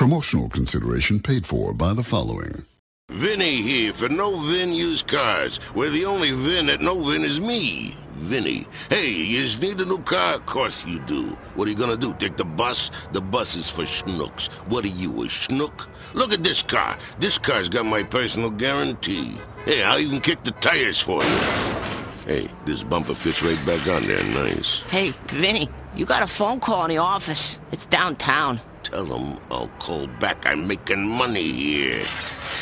Promotional consideration paid for by the following. Vinny here for No Vin Used Cars, where the only Vin at No Vin is me, Vinny. Hey, you just need a new car? Of course you do. What are you gonna do, take the bus? The bus is for schnooks. What are you, a schnook? Look at this car. This car's got my personal guarantee. Hey, I'll even kick the tires for you. Hey, this bumper fits right back on there, nice. Hey, Vinny, you got a phone call in the office. It's downtown. Tell them I'll call back. I'm making money here.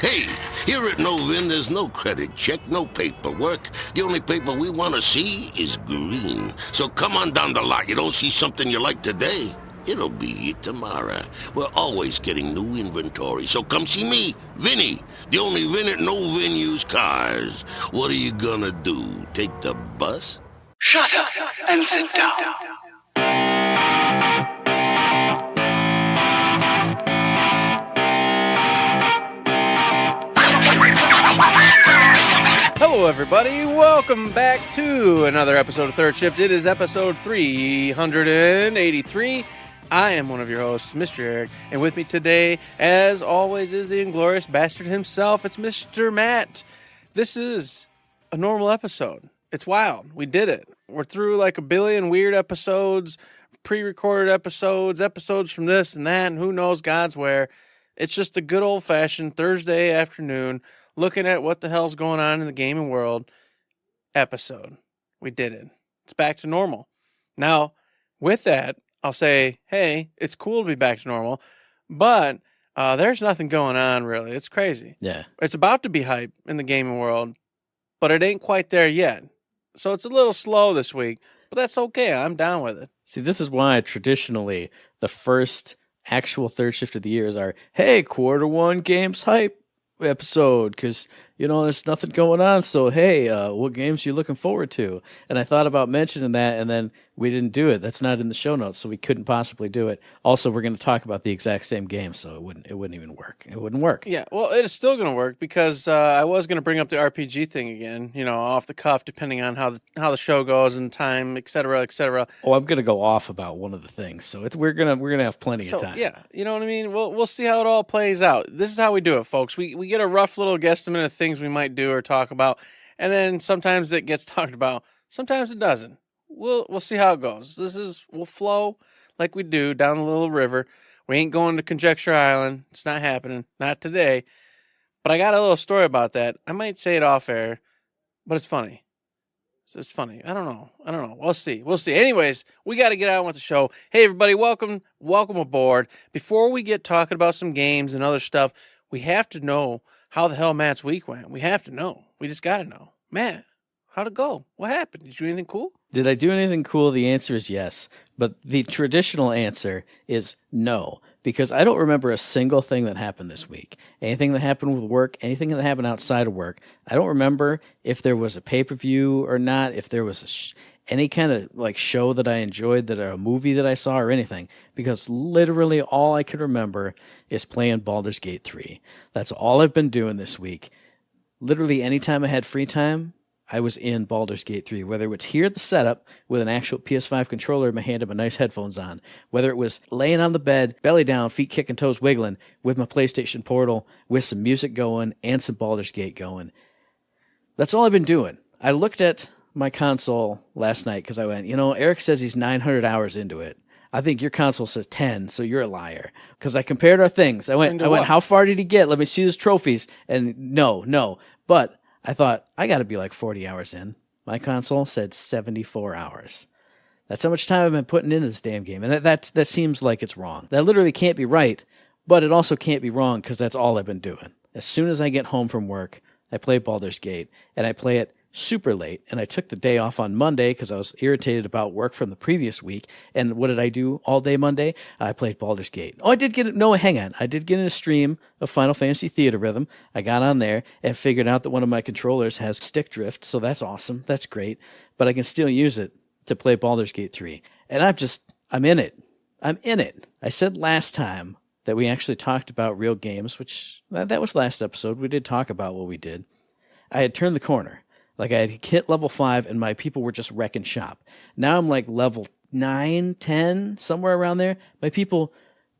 Hey, here at No Vin, there's no credit check, no paperwork. The only paper we want to see is green. So come on down the lot. You don't see something you like today, it'll be here tomorrow. We're always getting new inventory. So come see me, Vinny, the only Vin at No Vin Used Cars. What are you gonna do, take the bus? Shut up and sit down. Hello, everybody. Welcome back to another episode of Third Shift. It is episode 383. I am one of your hosts, Mr. Eric, and with me today, as always, is the inglorious bastard himself. It's Mr. Matt. This is a normal episode. It's wild. We did it. We're through like a billion weird episodes, pre-recorded episodes from this and that, and who knows God's where. It's just a good old-fashioned Thursday afternoon looking at what the hell's going on in the gaming world episode. We did it. It's back to normal. Now, with that, I'll say, hey, it's cool to be back to normal, but there's nothing going on, really. It's crazy. Yeah. It's about to be hype in the gaming world, but it ain't quite there yet. So it's a little slow this week, but that's okay. I'm down with it. See, this is why traditionally the first actual third shift of the year is our, hey, quarter one games hype episode, because there's nothing going on, so hey, what games are you looking forward to? And I thought about mentioning that, and then we didn't do it. That's not in the show notes, so we couldn't possibly do it. Also, we're going to talk about the exact same game, so it wouldn't even work. It wouldn't work. Yeah, well, it is still going to work, because I was going to bring up the RPG thing again, off the cuff, depending on how the show goes and time, et cetera, et cetera. Oh, I'm going to go off about one of the things, so we're gonna have plenty of time. Yeah, you know what I mean. We'll see how it all plays out. This is how we do it, folks. We get a rough little guesstimate of things we might do or talk about, and then sometimes it gets talked about, sometimes it doesn't. We'll see how it goes. We'll flow like we do down the little river. We ain't going to Conjecture Island. It's not happening. Not today. But I got a little story about that. I might say it off air, but it's funny. It's funny. I don't know. We'll see. Anyways, we got to get on with the show. Hey, everybody, welcome aboard. Before we get talking about some games and other stuff, we have to know how the hell Matt's week went. We have to know. We just got to know. Matt, how'd it go? What happened? Did you do anything cool? Did I do anything cool? The answer is yes. But the traditional answer is no, because I don't remember a single thing that happened this week. Anything that happened with work, anything that happened outside of work. I don't remember if there was a pay-per-view or not, if there was any kind of show that I enjoyed, a movie that I saw or anything, because literally all I could remember is playing Baldur's Gate 3. That's all I've been doing this week. Literally anytime I had free time, I was in Baldur's Gate 3, whether it's here at the setup with an actual PS5 controller in my hand and my nice headphones on, whether it was laying on the bed, belly down, feet kicking, toes wiggling, with my PlayStation Portal, with some music going and some Baldur's Gate going. That's all I've been doing. I looked at my console last night because I went, Eric says he's 900 hours into it. I think your console says 10, so you're a liar. Because I compared our things. I went, how far did he get? Let me see his trophies. And no. But I thought, I got to be like 40 hours in. My console said 74 hours. That's how much time I've been putting into this damn game. And that seems like it's wrong. That literally can't be right, but it also can't be wrong because that's all I've been doing. As soon as I get home from work, I play Baldur's Gate, and I play it super late, and I took the day off on Monday because I was irritated about work from the previous week. And what did I do all day Monday? I played Baldur's Gate. Oh, I did get it. No, hang on. I did get in a stream of Final Fantasy Theater Rhythm. I got on there and figured out that one of my controllers has stick drift, so that's awesome. That's great. But I can still use it to play Baldur's Gate 3. And I'm in it. I said last time that we actually talked about real games, which that was last episode. We did talk about what we did. I had turned the corner. I had hit level 5, and my people were just wrecking shop. Now I'm level 9, 10, somewhere around there. My people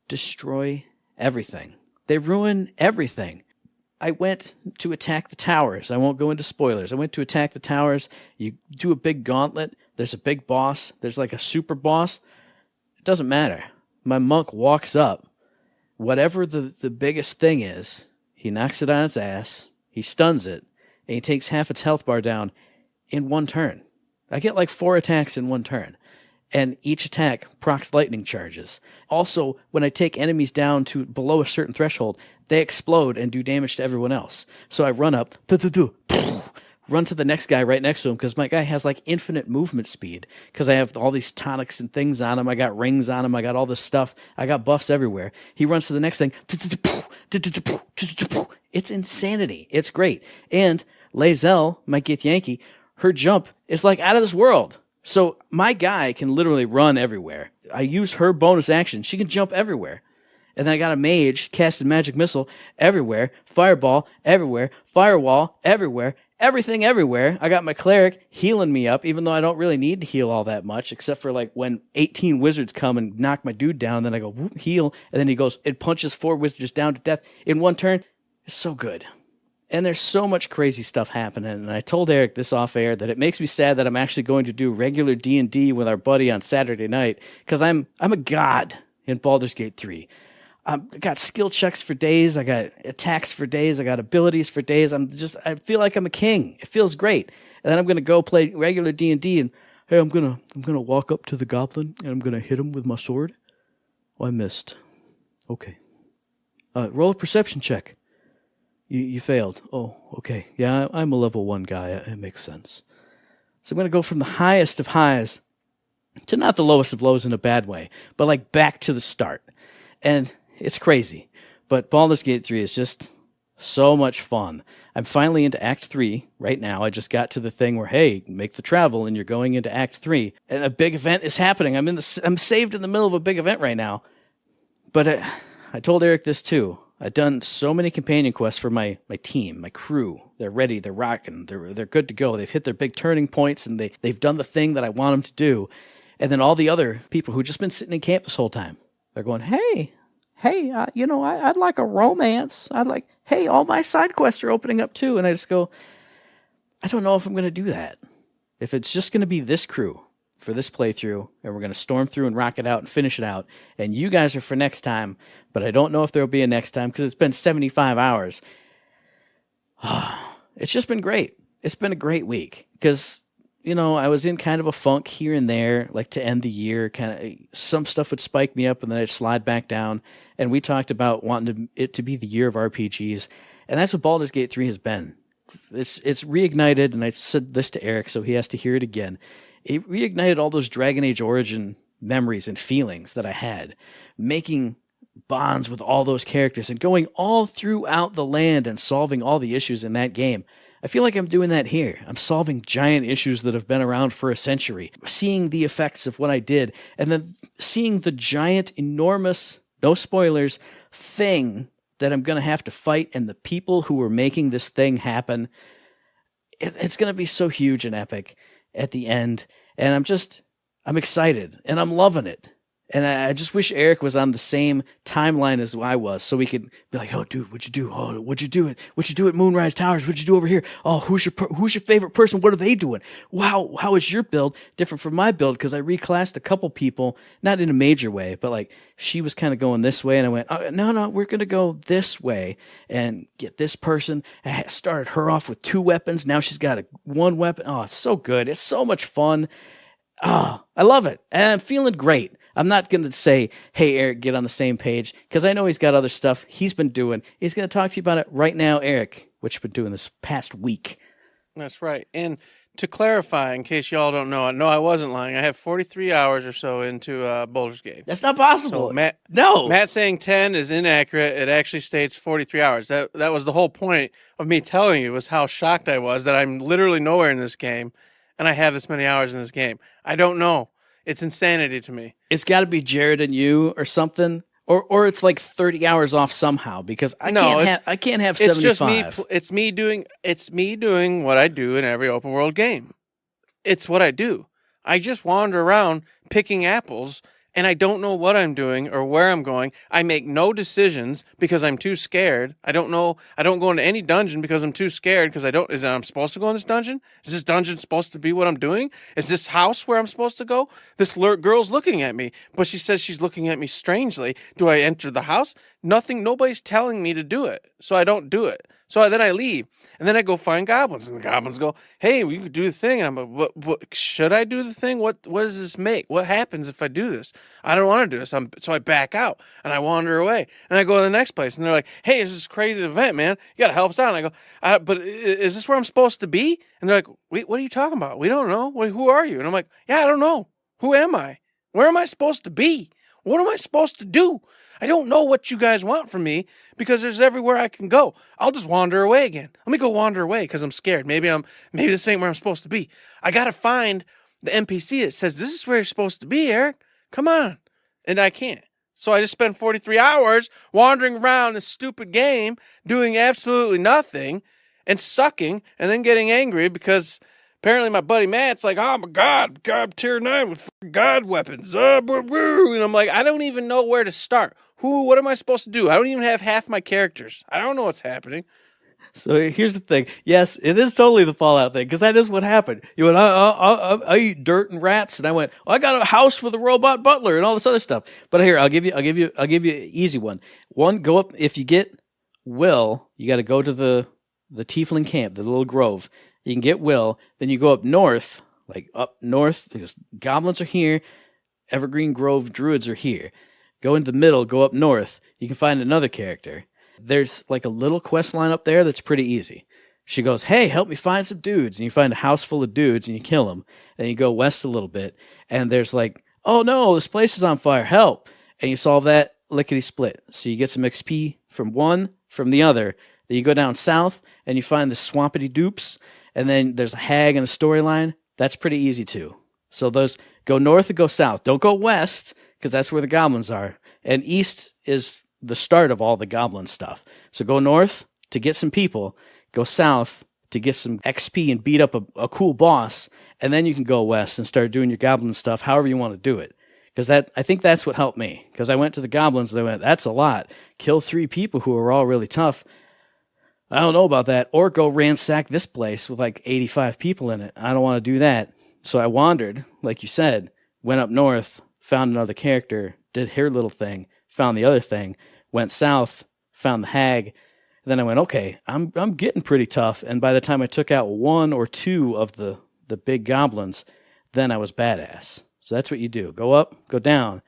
destroy everything. They ruin everything. I went to attack the towers. I won't go into spoilers. I went to attack the towers. You do a big gauntlet. There's a big boss. There's like a super boss. It doesn't matter. My monk walks up. Whatever the biggest thing is, he knocks it on its ass. He stuns it. And he takes half its health bar down in one turn. I get like 4 attacks in one turn. And each attack procs lightning charges. Also, when I take enemies down to below a certain threshold, they explode and do damage to everyone else. So I run up, run to the next guy right next to him, because my guy has like infinite movement speed, because I have all these tonics and things on him. I got rings on him. I got all this stuff. I got buffs everywhere. He runs to the next thing. It's insanity. It's great. And Lae'zel, my Gith Yankee, her jump is like out of this world. So my guy can literally run everywhere. I use her bonus action. She can jump everywhere. And then I got a mage, casted magic missile everywhere, fireball everywhere, firewall everywhere, everything everywhere. I got my cleric healing me up, even though I don't really need to heal all that much, except for like when 18 wizards come and knock my dude down, then I go, whoop, heal, and then he goes, it punches 4 wizards down to death in one turn. It's so good. And there's so much crazy stuff happening. And I told Eric this off air that it makes me sad that I'm actually going to do regular D&D with our buddy on Saturday night, because I'm a god in Baldur's Gate 3. I got skill checks for days. I got attacks for days. I got abilities for days. I feel like I'm a king. It feels great. And then I'm going to go play regular D&D, and hey, I'm going to walk up to the goblin and I'm going to hit him with my sword. Oh, I missed. Okay. Roll a perception check. You failed. Oh, okay. Yeah, I'm a level 1 guy. It makes sense. So I'm going to go from the highest of highs to not the lowest of lows in a bad way, but like back to the start. And it's crazy. But Baldur's Gate 3 is just so much fun. I'm finally into Act 3 right now. I just got to the thing where, hey, make the travel and you're going into Act 3. And a big event is happening. I'm saved in the middle of a big event right now. But I told Eric this too. I've done so many companion quests for my team, my crew. They're ready, they're rocking, they're good to go. They've hit their big turning points, and they've done the thing that I want them to do. And then all the other people who just been sitting in camp this whole time, they're going, hey, I'd like a romance. Hey, all my side quests are opening up too. And I just go, I don't know if I'm going to do that. If it's just going to be this crew for this playthrough, and we're going to storm through and rock it out and finish it out, and you guys are for next time, but I don't know if there'll be a next time because it's been 75 hours. It's just been great. It's been a great week because, I was in kind of a funk here and there, like to end the year, kind of some stuff would spike me up and then I'd slide back down. And we talked about wanting it to be the year of RPGs. And that's what Baldur's Gate 3 has been. It's reignited, and I said this to Eric, so he has to hear it again. It reignited all those Dragon Age Origin memories and feelings that I had, making bonds with all those characters and going all throughout the land and solving all the issues in that game. I feel like I'm doing that here. I'm solving giant issues that have been around for a century, seeing the effects of what I did, and then seeing the giant, enormous, no spoilers, thing that I'm going to have to fight, and the people who are making this thing happen. It's going to be so huge and epic at the end, and I'm excited, and I'm loving it. And I just wish Eric was on the same timeline as I was, so we could be like, "Oh, dude, what'd you do? Oh, what'd you do it? What'd you do at Moonrise Towers? What'd you do over here? Oh, who's your favorite person? What are they doing? Wow, how is your build different from my build?" Because I reclassed a couple people, not in a major way, but like she was kind of going this way, and I went, "Oh, no, we're gonna go this way and get this person." I started her off with 2 weapons. Now she's got 1 weapon. Oh, it's so good. It's so much fun. Oh, I love it, and I'm feeling great. I'm not going to say, hey, Eric, get on the same page, because I know he's got other stuff he's been doing. He's going to talk to you about it right now, Eric, what you've been doing this past week. That's right. And to clarify, in case y'all don't know, no, I wasn't lying. I have 43 hours or so into Baldur's Gate. That's not possible. So Matt saying 10 is inaccurate. It actually states 43 hours. That was the whole point of me telling you, was how shocked I was that I'm literally nowhere in this game, and I have this many hours in this game. I don't know. It's insanity to me. It's got to be Jared and you or something, or it's like 30 hours off somehow, because I can't have 75. It's just me. It's me doing what I do in every open world game. It's what I do. I just wander around picking apples and I don't know what I'm doing or where I'm going. I make no decisions because I'm too scared. I don't go into any dungeon because I'm too scared because I'm supposed to go in this dungeon? Is this dungeon supposed to be what I'm doing? Is this house where I'm supposed to go? This girl's looking at me, but she says she's looking at me strangely. Do I enter the house? Nobody's telling me to do it, so I don't do it. So then I leave, and then I go find goblins, and the goblins go, "Hey, we could do the thing." And I'm like, "What? Should I do the thing? What does this make? What happens if I do this? I don't want to do this." So I back out, and I wander away, and I go to the next place, and they're like, "Hey, it's this crazy event, man. You got to help us out." And I go, "But is this where I'm supposed to be?" And they're like, "Wait, what are you talking about? We don't know. Who are you?" And I'm like, "Yeah, I don't know. Who am I? Where am I supposed to be? What am I supposed to do? I don't know what you guys want from me because there's everywhere I can go. I'll just wander away again. Let me go wander away because I'm scared. Maybe this ain't where I'm supposed to be. I got to find the NPC that says, this is where you're supposed to be, Eric. Come on." And I can't. So I just spent 43 hours wandering around this stupid game, doing absolutely nothing and sucking, and then getting angry because apparently my buddy Matt's like, "Oh my God, tier 9 with God weapons. And I'm like, I don't even know where to start. What am I supposed to do? I don't even have half my characters. I don't know what's happening." So here's the thing. Yes, it is totally the Fallout thing because that is what happened. You went, I eat dirt and rats, and I went, I got a house with a robot butler and all this other stuff. But here, I'll give you an easy one. Go up if you get Will. You got to go to the Tiefling camp, the little grove. You can get Will. Then you go up north, because goblins are here. Evergreen Grove druids are here. Go into the middle. Go up north. You can find another character. There's like a little quest line up there that's pretty easy. She goes, "Hey, help me find some dudes." And you find a house full of dudes and you kill them. And you go west a little bit. And there's like, "Oh no, this place is on fire. Help." And you solve that lickety split. So you get some XP from one, from the other. Then you go down south and you find the swampity dupes. And then there's a hag and a storyline. That's pretty easy too. So those go north and go south. Don't go west because that's where the goblins are. And east is the start of all the goblin stuff. So go north to get some people, go south to get some XP and beat up a cool boss, and then you can go west and start doing your goblin stuff however you want to do it. Because I think that's what helped me. Because I went to the goblins and I went, that's a lot. Kill 3 people who are all really tough. I don't know about that. Or go ransack this place with like 85 people in it. I don't want to do that. So I wandered, like you said, went up north, found another character, did her little thing, found the other thing, went south, found the hag. And then I went, okay, I'm getting pretty tough. And by the time I took out 1 or 2 of the big goblins, then I was badass. So that's what you do. Go up, go down,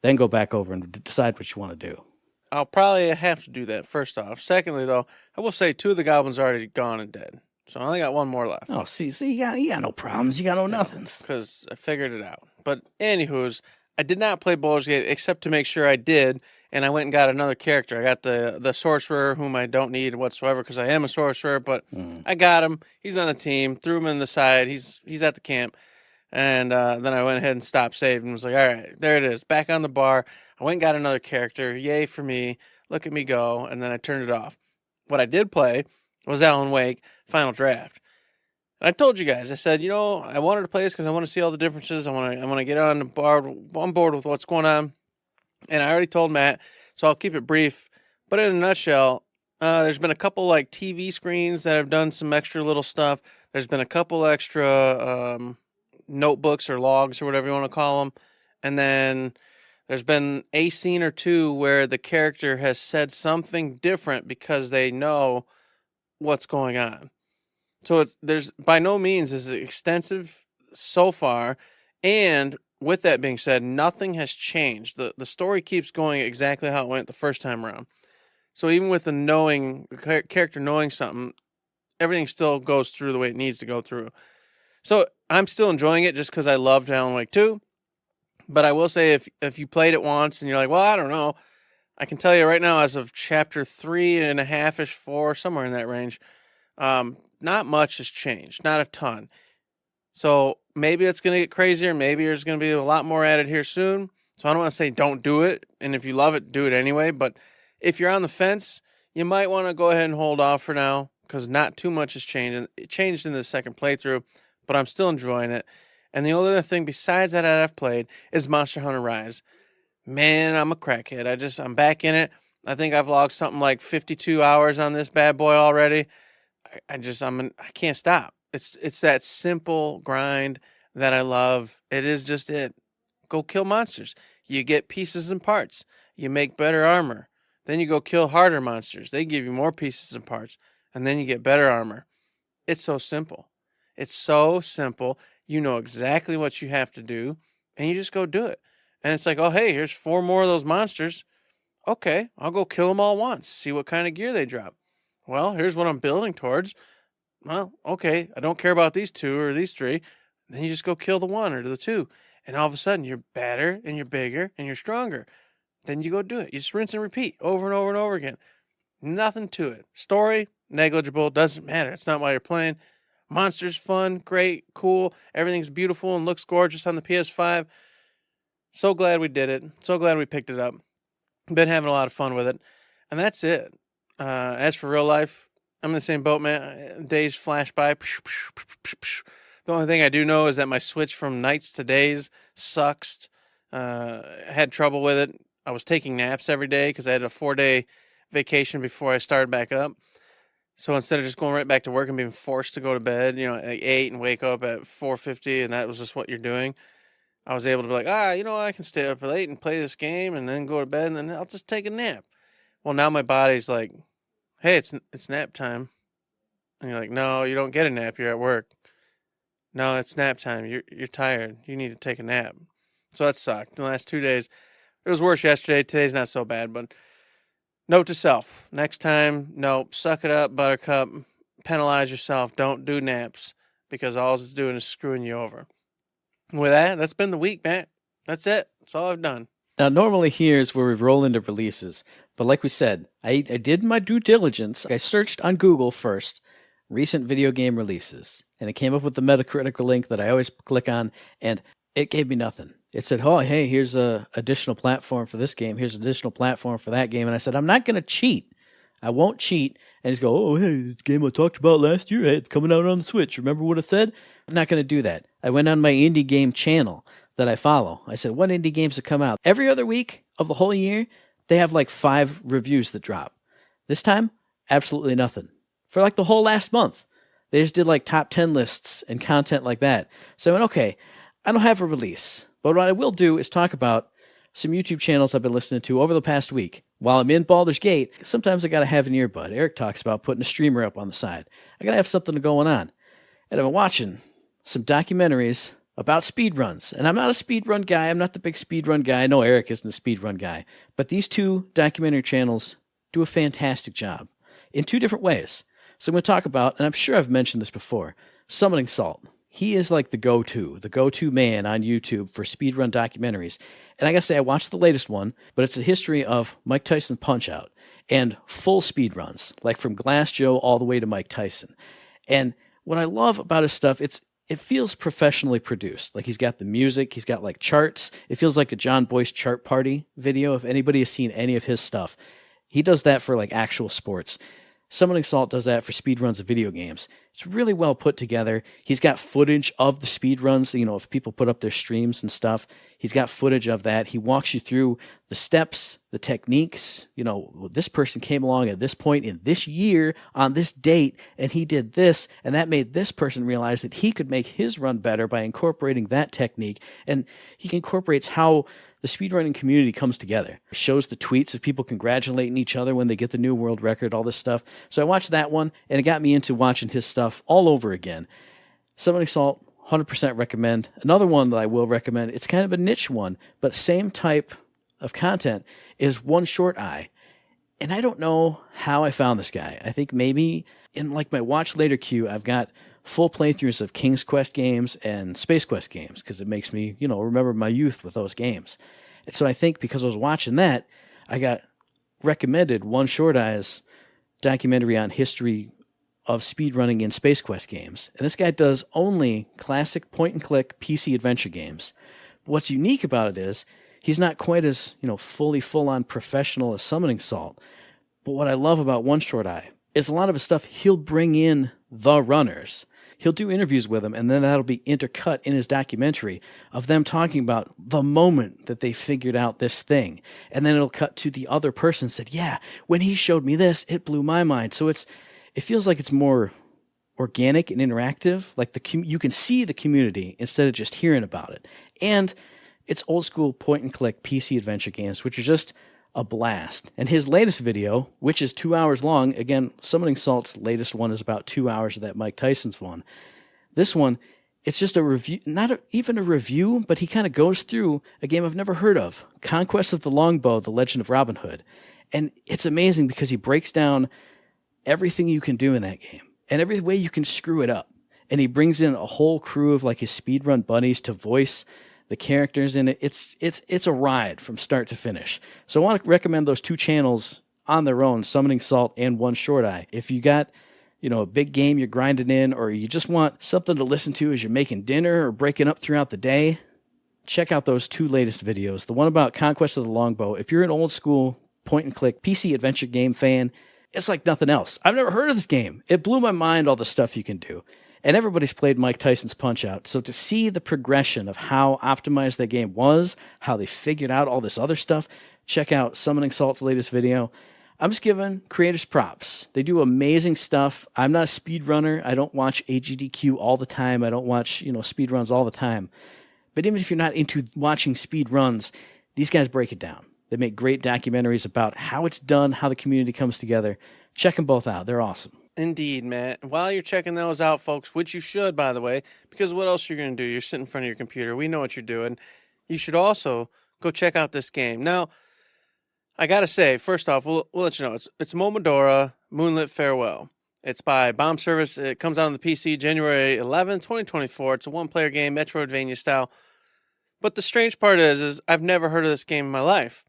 then go back over and decide what you want to do. I'll probably have to do that first off. Secondly, though, I will say 2 of the goblins are already gone and dead. So I only got 1 more left. Oh, see, you got no problems. You got no nothings. Because I figured it out. But anywho's, I did not play Baldur's Gate except to make sure I did. And I went and got another character. I got the sorcerer, whom I don't need whatsoever because I am a sorcerer. But I got him. He's on the team. Threw him in the side. He's at the camp. And then I went ahead and stopped saving and was like, all right, there it is. Back on the bar. I went and got another character. Yay for me. Look at me go. And then I turned it off. What I did play was Alan Wake Final Draft. And I told you guys, I said, I wanted to play this because I want to see all the differences. I want to get on board with what's going on. And I already told Matt, so I'll keep it brief. But in a nutshell, there's been a couple like TV screens that have done some extra little stuff. There's been a couple extra notebooks or logs or whatever you want to call them. And then there's been a scene or 2 where the character has said something different because they know what's going on. So there's by no means is it extensive so far. And with that being said, nothing has changed. The story keeps going exactly how it went the first time around. So even with the character knowing something, everything still goes through the way it needs to go through. So I'm still enjoying it just because I loved Alan Wake 2. But I will say if you played it once and you're like, well, I don't know. I can tell you right now, as of chapter 3.5-ish, 4, somewhere in that range, not much has changed. Not a ton. So maybe it's going to get crazier. Maybe there's going to be a lot more added here soon. So I don't want to say don't do it. And if you love it, do it anyway. But if you're on the fence, you might want to go ahead and hold off for now because not too much has changed. It changed in the second playthrough, but I'm still enjoying it. And the only other thing besides that I've played is Monster Hunter Rise. Man, I'm a crackhead. I'm back in it. I think I've logged something like 52 hours on this bad boy already. I can't stop. It's that simple grind that I love. It is just it. Go kill monsters. You get pieces and parts. You make better armor. Then you go kill harder monsters. They give you more pieces and parts. And then you get better armor. It's so simple. It's so simple. You know exactly what you have to do. And you just go do it. And it's like, oh, hey, here's 4 more of those monsters. Okay, I'll go kill them all once. See what kind of gear they drop. Well, here's what I'm building towards. Well, okay, I don't care about these 2 or these 3. Then you just go kill the 1 or the 2. And all of a sudden, you're better and you're bigger and you're stronger. Then you go do it. You just rinse and repeat over and over and over again. Nothing to it. Story, negligible, doesn't matter. It's not why you're playing. Monsters, fun, great, cool. Everything's beautiful and looks gorgeous on the PS5. So glad we did it. So glad we picked it up. Been having a lot of fun with it. And that's it. As for real life, I'm in the same boat, man. Days flash by. The only thing I do know is that my switch from nights to days sucks. I had trouble with it. I was taking naps every day because I had a 4-day vacation before I started back up. So instead of just going right back to work and being forced to go to bed, at 8 and wake up at 4:50, and that was just what you're doing, I was able to be like, I can stay up late and play this game and then go to bed and then I'll just take a nap. Well, now my body's like, hey, it's nap time. And you're like, no, you don't get a nap. You're at work. No, it's nap time. You're tired. You need to take a nap. So that sucked. The last 2 days, it was worse yesterday. Today's not so bad, but note to self. Next time, no, suck it up, buttercup. Penalize yourself. Don't do naps because all it's doing is screwing you over. With that, that's been the week, Matt. That's it. That's all I've done. Now, normally here's where we roll into releases, but like we said, I did my due diligence. I searched on Google first, recent video game releases, and it came up with the Metacritic link that I always click on, and it gave me nothing. It said, oh, hey, here's a additional platform for this game. Here's an additional platform for that game. And I said, I'm not going to cheat. I won't cheat and just go, oh, hey, the game I talked about last year, hey, it's coming out on the Switch. Remember what I said? I'm not going to do that. I went on my indie game channel that I follow. I said, what indie games have come out? Every other week of the whole year, they have like 5 reviews that drop. This time, absolutely nothing. For like the whole last month, they just did like top 10 lists and content like that. So I went, okay, I don't have a release. But what I will do is talk about some YouTube channels I've been listening to over the past week. While I'm in Baldur's Gate, sometimes I got to have an earbud. Eric talks about putting a streamer up on the side. I got to have something going on. And I've been watching some documentaries about speedruns. And I'm not a speedrun guy. I'm not the big speedrun guy. I know Eric isn't a speedrun guy. But these 2 documentary channels do a fantastic job in 2 different ways. So I'm going to talk about, and I'm sure I've mentioned this before, Summoning Salt. He is like the go-to man on YouTube for speedrun documentaries. And I gotta say, I watched the latest one, but it's a history of Mike Tyson Punch-Out and full speedruns, like from Glass Joe all the way to Mike Tyson. And what I love about his stuff, it feels professionally produced. Like he's got the music, he's got like charts. It feels like a John Boyce chart party video. If anybody has seen any of his stuff, he does that for like actual sports. Summoning Salt does that for speedruns of video games. It's really well put together. He's got footage of the speedruns, if people put up their streams and stuff. He's got footage of that. He walks you through the steps, the techniques. This person came along at this point in this year on this date, and he did this, and that made this person realize that he could make his run better by incorporating that technique. And he incorporates how the speedrunning community comes together. It shows the tweets of people congratulating each other when they get the new world record, all this stuff. So I watched that one, and it got me into watching his stuff all over again. Summoning Salt, 100% recommend. Another one that I will recommend, it's kind of a niche one, but same type of content, is OneShortEye. And I don't know how I found this guy. I think maybe in like my watch later queue, I've got full playthroughs of King's Quest games and Space Quest games because it makes me, remember my youth with those games. And so I think because I was watching that, I got recommended OneShortEye's documentary on history of speedrunning in Space Quest games. And this guy does only classic point-and-click PC adventure games. But what's unique about it is he's not quite as, fully full-on professional as Summoning Salt. But what I love about OneShortEye is a lot of his stuff, he'll bring in the runners. he'll do interviews with them, and then that'll be intercut in his documentary of them talking about the moment that they figured out this thing. And then it'll cut to the other person said, yeah, when he showed me this, it blew my mind. So it feels like it's more organic and interactive. Like you can see the community instead of just hearing about it. And it's old school point and click PC adventure games, which are just a blast. And his latest video, which is 2 hours long, again, Summoning Salt's latest one is about 2 hours of that Mike Tyson's one. This one, it's just a review, even a review, but he kind of goes through a game I've never heard of, Conquest of the Longbow, The Legend of Robin Hood. And it's amazing because he breaks down everything you can do in that game and every way you can screw it up. And he brings in a whole crew of like his speedrun buddies to voice the characters in it. It's a ride from start to finish. So I want to recommend those two channels on their own, Summoning Salt and OneShortEye. If you got, a big game you're grinding in, or you just want something to listen to as you're making dinner or breaking up throughout the day, check out those two latest videos. The one about Conquest of the Longbow. If you're an old school point and click PC adventure game fan, it's like nothing else. I've never heard of this game. It blew my mind, all the stuff you can do. And everybody's played Mike Tyson's Punch-Out! So to see the progression of how optimized that game was, how they figured out all this other stuff, check out Summoning Salt's latest video. I'm just giving creators props. They do amazing stuff. I'm not a speedrunner. I don't watch AGDQ all the time. I don't watch, speedruns all the time. But even if you're not into watching speedruns, these guys break it down. They make great documentaries about how it's done, how the community comes together. Check them both out. They're awesome. Indeed, Matt. While you're checking those out, folks, which you should, by the way, because what else you're going to do? You're sitting in front of your computer. We know what you're doing. You should also go check out this game. Now, I got to say, first off, we'll let you know, it's Momodora, Moonlit Farewell. It's by Bomb Service. It comes out on the PC January 11, 2024. It's a one-player game, Metroidvania style. But the strange part is I've never heard of this game in my life.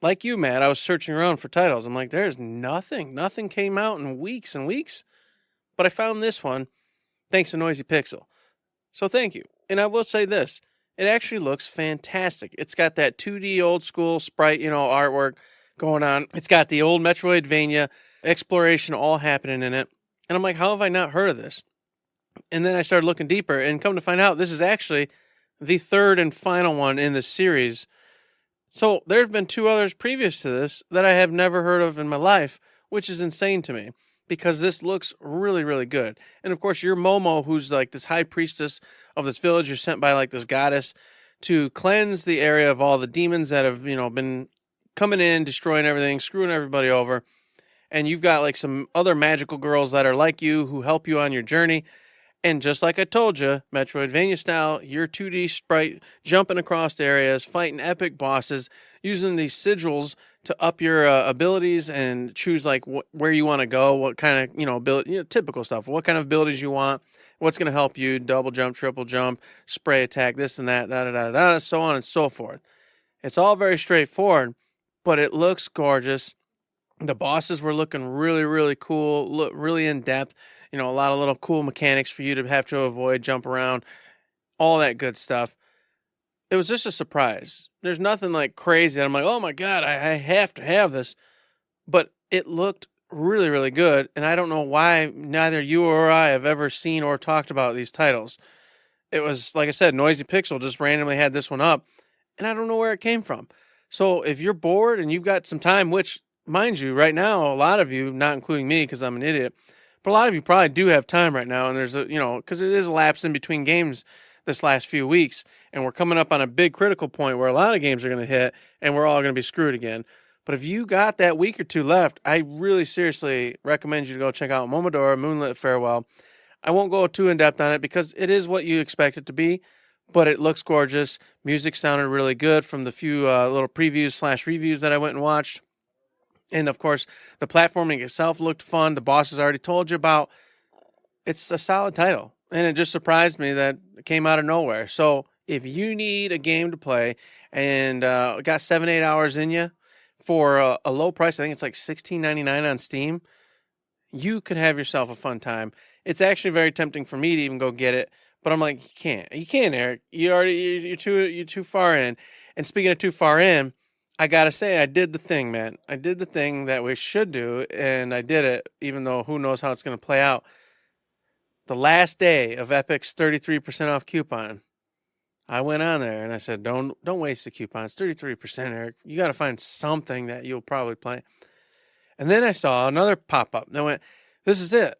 Like you, Matt, I was searching around for titles. I'm like, there's nothing. Nothing came out in weeks and weeks. But I found this one thanks to Noisy Pixel. So thank you. And I will say this. It actually looks fantastic. It's got that 2D old school sprite, artwork going on. It's got the old Metroidvania exploration all happening in it. And I'm like, how have I not heard of this? And then I started looking deeper and come to find out this is actually the third and final one in the series. So there have been two others previous to this that I have never heard of in my life, which is insane to me because this looks really, really good. And of course, you're Momo, who's like this high priestess of this village. You're sent by like this goddess to cleanse the area of all the demons that have, been coming in, destroying everything, screwing everybody over. And you've got like some other magical girls that are like you who help you on your journey. And just like I told you, Metroidvania style, your 2D sprite jumping across areas, fighting epic bosses, using these sigils to up your abilities and choose like where you want to go, what kind of ability, typical stuff. What kind of abilities you want, what's going to help you, double jump, triple jump, spray attack, this and that, so on and so forth. It's all very straightforward, but it looks gorgeous. The bosses were looking really, really cool, look really in depth. A lot of little cool mechanics for you to have to avoid, jump around, all that good stuff. It was just a surprise. There's nothing like crazy. I'm like, oh my God, I have to have this. But it looked really, really good. And I don't know why neither you or I have ever seen or talked about these titles. It was, like I said, Noisy Pixel just randomly had this one up. And I don't know where it came from. So if you're bored and you've got some time, which, mind you, right now, a lot of you, not including me because I'm an idiot, but a lot of you probably do have time right now, and there's because it is a lapse in between games this last few weeks, and we're coming up on a big critical point where a lot of games are going to hit, and we're all going to be screwed again. But if you got that week or two left, I really seriously recommend you to go check out Momodora, Moonlit Farewell. I won't go too in-depth on it because it is what you expect it to be, but it looks gorgeous. Music sounded really good from the few little previews/reviews that I went and watched. And, of course, the platforming itself looked fun. The bosses I already told you about. It's a solid title. And it just surprised me that it came out of nowhere. So if you need a game to play and got 7-8 hours in you for a low price, I think it's like $16.99 on Steam, you could have yourself a fun time. It's actually very tempting for me to even go get it. But I'm like, you can't, Eric. You're too far in. And speaking of too far in, I gotta say, I did the thing, man. I did the thing that we should do, and I did it, even though who knows how it's going to play out. the last day of Epic's 33% off coupon, I went on there and I said, don't waste the coupon. It's 33%, Eric. You got to find something that you'll probably play. And then I saw another pop-up. And I went, this is it.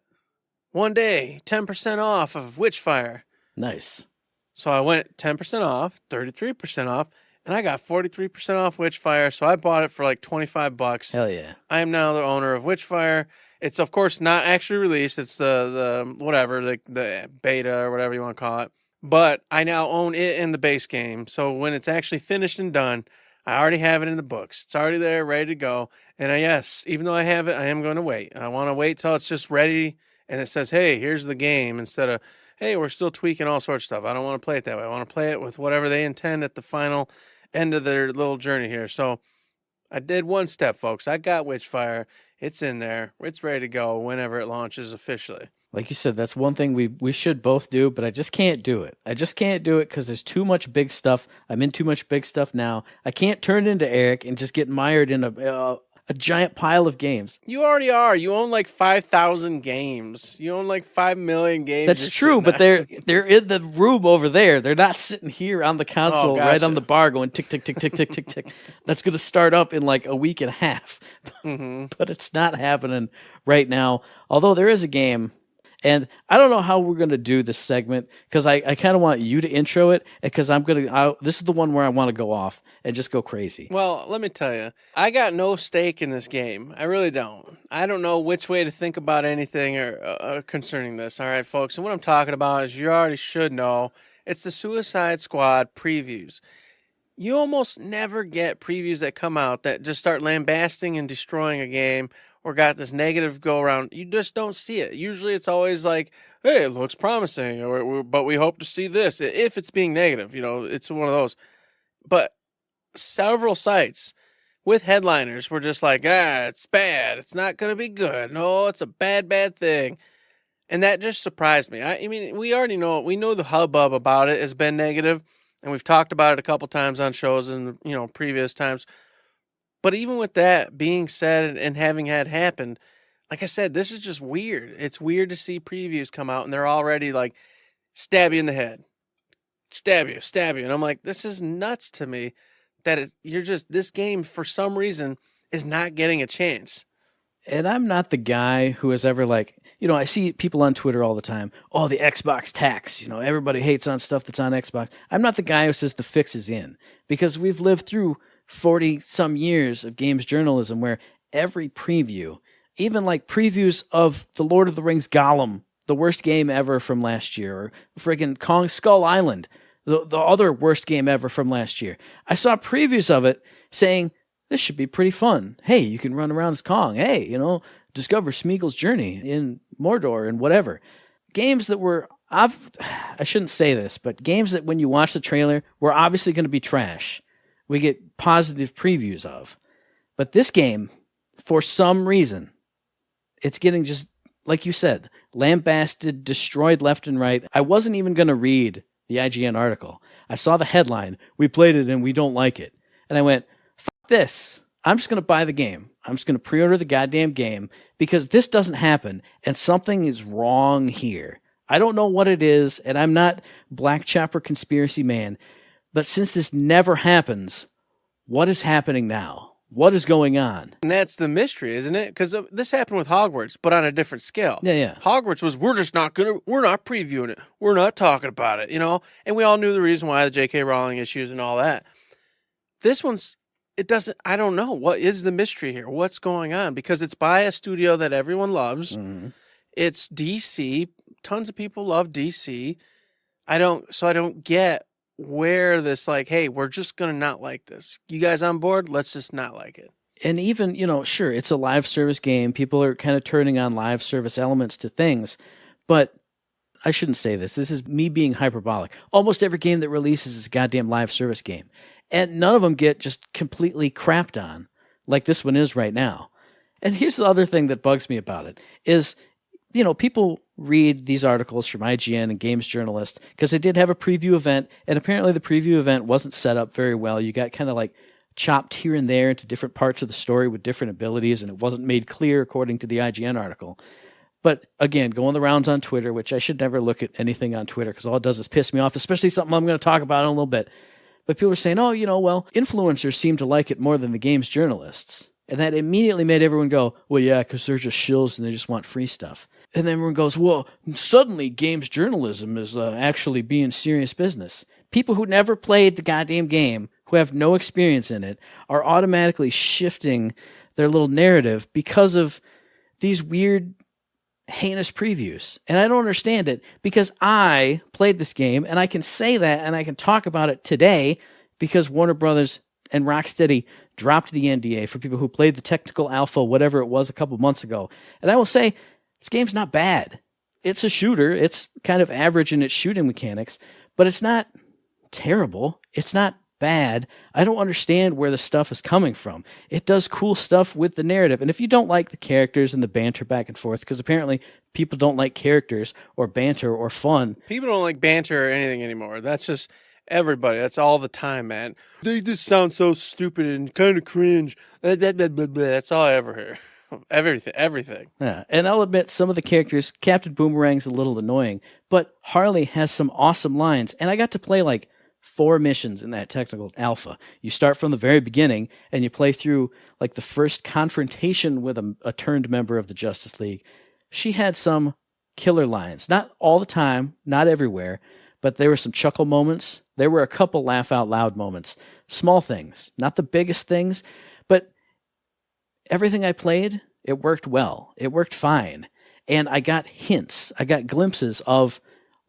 One day, 10% off of Witchfire. Nice. So I went 10% off, 33% off, and I got 43% off Witchfire. So I bought it for like $25. Hell yeah. I am now the owner of Witchfire. It's, of course, not actually released. It's the whatever, the beta or whatever you want to call it. But I now own it in the base game. So when it's actually finished and done, I already have it in the books. It's already there, ready to go. And yes, even though I have it, I am going to wait. I want to wait till it's just ready and it says, hey, here's the game, instead of, hey, we're still tweaking all sorts of stuff. I don't want to play it that way. I want to play it with whatever they intend at the final end of their little journey here. So I did one step, folks. I got Witchfire. It's in there. It's ready to go whenever it launches officially. Like you said, that's one thing we should both do, but I just can't do it. I just can't do it because there's too much big stuff. I'm in too much big stuff now. I can't turn into Eric and just get mired in a giant pile of games. You already are. You own like 5,000 games. You own like 5 million games. That's true, but they're in the room over there. They're not sitting here on the console right on the bar going tick, tick, tick, tick, tick, tick, tick. That's going to start up in like a week and a half. Mm-hmm. But it's not happening right now. Although there is a game. And I don't know how we're going to do this segment because I kind of want you to intro it because this is the one where I want to go off and just go crazy. Well, let me tell you, I got no stake in this game. I really don't. I don't know which way to think about anything or concerning this. All right, folks. And what I'm talking about is you already should know. It's the Suicide Squad previews. You almost never get previews that come out that just start lambasting and destroying a game or got this negative go around. You just don't see it. Usually it's always like, hey, it looks promising, but we hope to see this. If it's being negative, it's one of those. But several sites with headliners were just like, it's bad. It's not going to be good. No, it's a bad, bad thing. And that just surprised me. I mean, we already know, we know the hubbub about it has been negative, and we've talked about it a couple times on shows and, previous times. But even with that being said and having had happened, like I said, this is just weird. It's weird to see previews come out and they're already like, stab you in the head. Stab you. And I'm like, this is nuts to me that this game for some reason is not getting a chance. And I'm not the guy who is ever like, I see people on Twitter all the time. Oh, the Xbox tax. Everybody hates on stuff that's on Xbox. I'm not the guy who says the fix is in because we've lived through 40 some years of games journalism where every preview, even like previews of the Lord of the Rings Gollum, the worst game ever from last year, or friggin' Kong Skull Island, the other worst game ever from last year. I saw previews of it saying, this should be pretty fun. Hey, you can run around as Kong. Hey, discover Smeagol's journey in Mordor and whatever. Games that were, I shouldn't say this, but games that when you watch the trailer were obviously going to be trash. We get positive previews of. But this game, for some reason, it's getting just, like you said, lambasted, destroyed left and right. I wasn't even going to read the IGN article. I saw the headline, we played it and we don't like it. And I went, fuck this. I'm just going to buy the game. I'm just going to pre-order the goddamn game because this doesn't happen and something is wrong here. I don't know what it is, and I'm not Black Chopper conspiracy man, but since this never happens, what is happening now? What is going on? And that's the mystery, isn't it? Because this happened with Hogwarts, but on a different scale. Yeah. Hogwarts was, we're not previewing it. We're not talking about it, And we all knew the reason why, the J.K. Rowling issues and all that. This one's, I don't know. What is the mystery here? What's going on? Because it's by a studio that everyone loves. Mm-hmm. It's DC. Tons of people love DC. I don't get where this hey, we're just going to not like this. You guys on board? Let's just not like it. And even, sure, it's a live service game. People are kind of turning on live service elements to things. But I shouldn't say this. This is me being hyperbolic. Almost every game that releases is a goddamn live service game. And none of them get just completely crapped on like this one is right now. And here's the other thing that bugs me about it is, people read these articles from IGN and games journalists because they did have a preview event, and apparently the preview event wasn't set up very well. You got kind of chopped here and there into different parts of the story with different abilities, and it wasn't made clear according to the IGN article. But again, going the rounds on Twitter, which I should never look at anything on Twitter because all it does is piss me off, especially something I'm going to talk about in a little bit. But people are saying, oh, well, influencers seem to like it more than the game's journalists. And that immediately made everyone go, well, yeah, because they're just shills and they just want free stuff. And then everyone goes, well, suddenly games journalism is actually being serious business. People who never played the goddamn game, who have no experience in it, are automatically shifting their little narrative because of these weird, heinous previews. And I don't understand it because I played this game and I can say that and I can talk about it today because Warner Brothers and Rocksteady dropped the NDA for people who played the technical alpha, whatever it was, a couple months ago. And I will say, this game's not bad. It's a shooter. It's kind of average in its shooting mechanics, but it's not terrible. It's not bad. I don't understand where the stuff is coming from. It does cool stuff with the narrative. And if you don't like the characters and the banter back and forth, because apparently people don't like characters or banter or fun. People don't like banter or anything anymore. That's just everybody. That's all the time, man. They just sound so stupid and kind of cringe. That's all I ever hear. Everything. Yeah, and I'll admit some of the characters, Captain Boomerang's a little annoying, but Harley has some awesome lines, and I got to play like 4 missions in that technical alpha. You start from the very beginning, and you play through like the first confrontation with a turned member of the Justice League. She had some killer lines. Not all the time, not everywhere, but there were some chuckle moments. There were a couple laugh out loud moments. Small things, not the biggest things, but everything I played, it worked well. It worked fine. And I got hints. I got glimpses of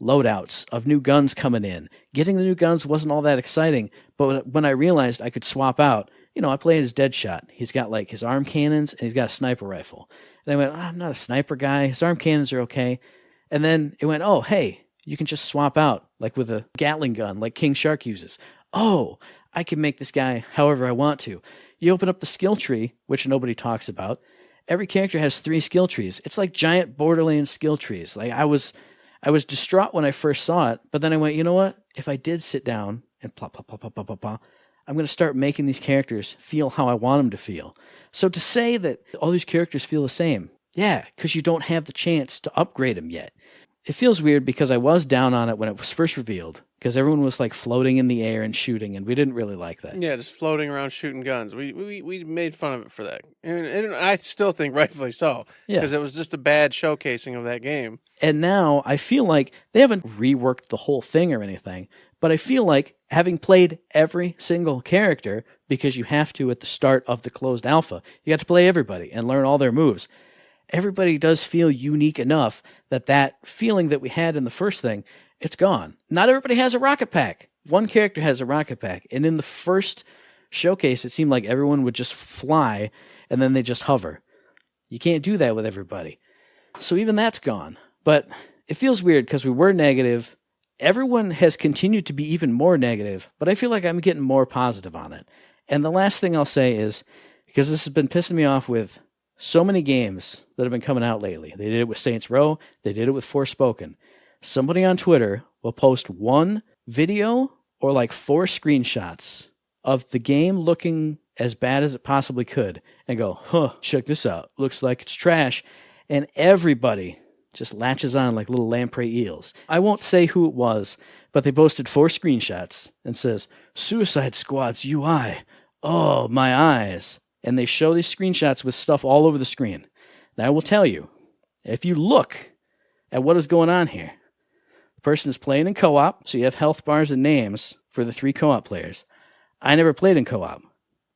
loadouts, of new guns coming in. Getting the new guns wasn't all that exciting, but when I realized I could swap out, I played as Deadshot. He's got like his arm cannons and he's got a sniper rifle. And I went, I'm not a sniper guy. His arm cannons are okay. And then it went, oh, hey, you can just swap out like with a Gatling gun like King Shark uses. Oh, I can make this guy however I want to. You open up the skill tree, which nobody talks about. Every character has 3 skill trees. It's like giant Borderlands skill trees. Like I was distraught when I first saw it, but then I went, you know what? If I did sit down and plop, plop, plop, plop, plop, plop, plop, I'm going to start making these characters feel how I want them to feel. So to say that all these characters feel the same, yeah, because you don't have the chance to upgrade them yet. It feels weird because I was down on it when it was first revealed, because everyone was like floating in the air and shooting, and we didn't really like that. Yeah, just floating around shooting guns. We made fun of it for that. And I still think rightfully so, because it was just a bad showcasing of that game. And now I feel like they haven't reworked the whole thing or anything, but I feel like having played every single character, because you have to at the start of the closed alpha, you got to play everybody and learn all their moves. Everybody does feel unique enough that feeling that we had in the first thing, it's gone. Not everybody has a rocket pack. One character has a rocket pack. And in the first showcase, it seemed like everyone would just fly and then they just hover. You can't do that with everybody. So even that's gone. But it feels weird because we were negative. Everyone has continued to be even more negative, but I feel like I'm getting more positive on it. And the last thing I'll say is, because this has been pissing me off with so many games that have been coming out lately. They did it with Saints Row. They did it with Forspoken. Somebody on Twitter will post one video or like 4 screenshots of the game looking as bad as it possibly could and go, check this out. Looks like it's trash. And everybody just latches on like little lamprey eels. I won't say who it was, but they posted 4 screenshots and says, Suicide Squad's UI. Oh, my eyes. And they show these screenshots with stuff all over the screen. Now, I will tell you, if you look at what is going on here, the person is playing in co-op, so you have health bars and names for the 3 co-op players. I never played in co-op.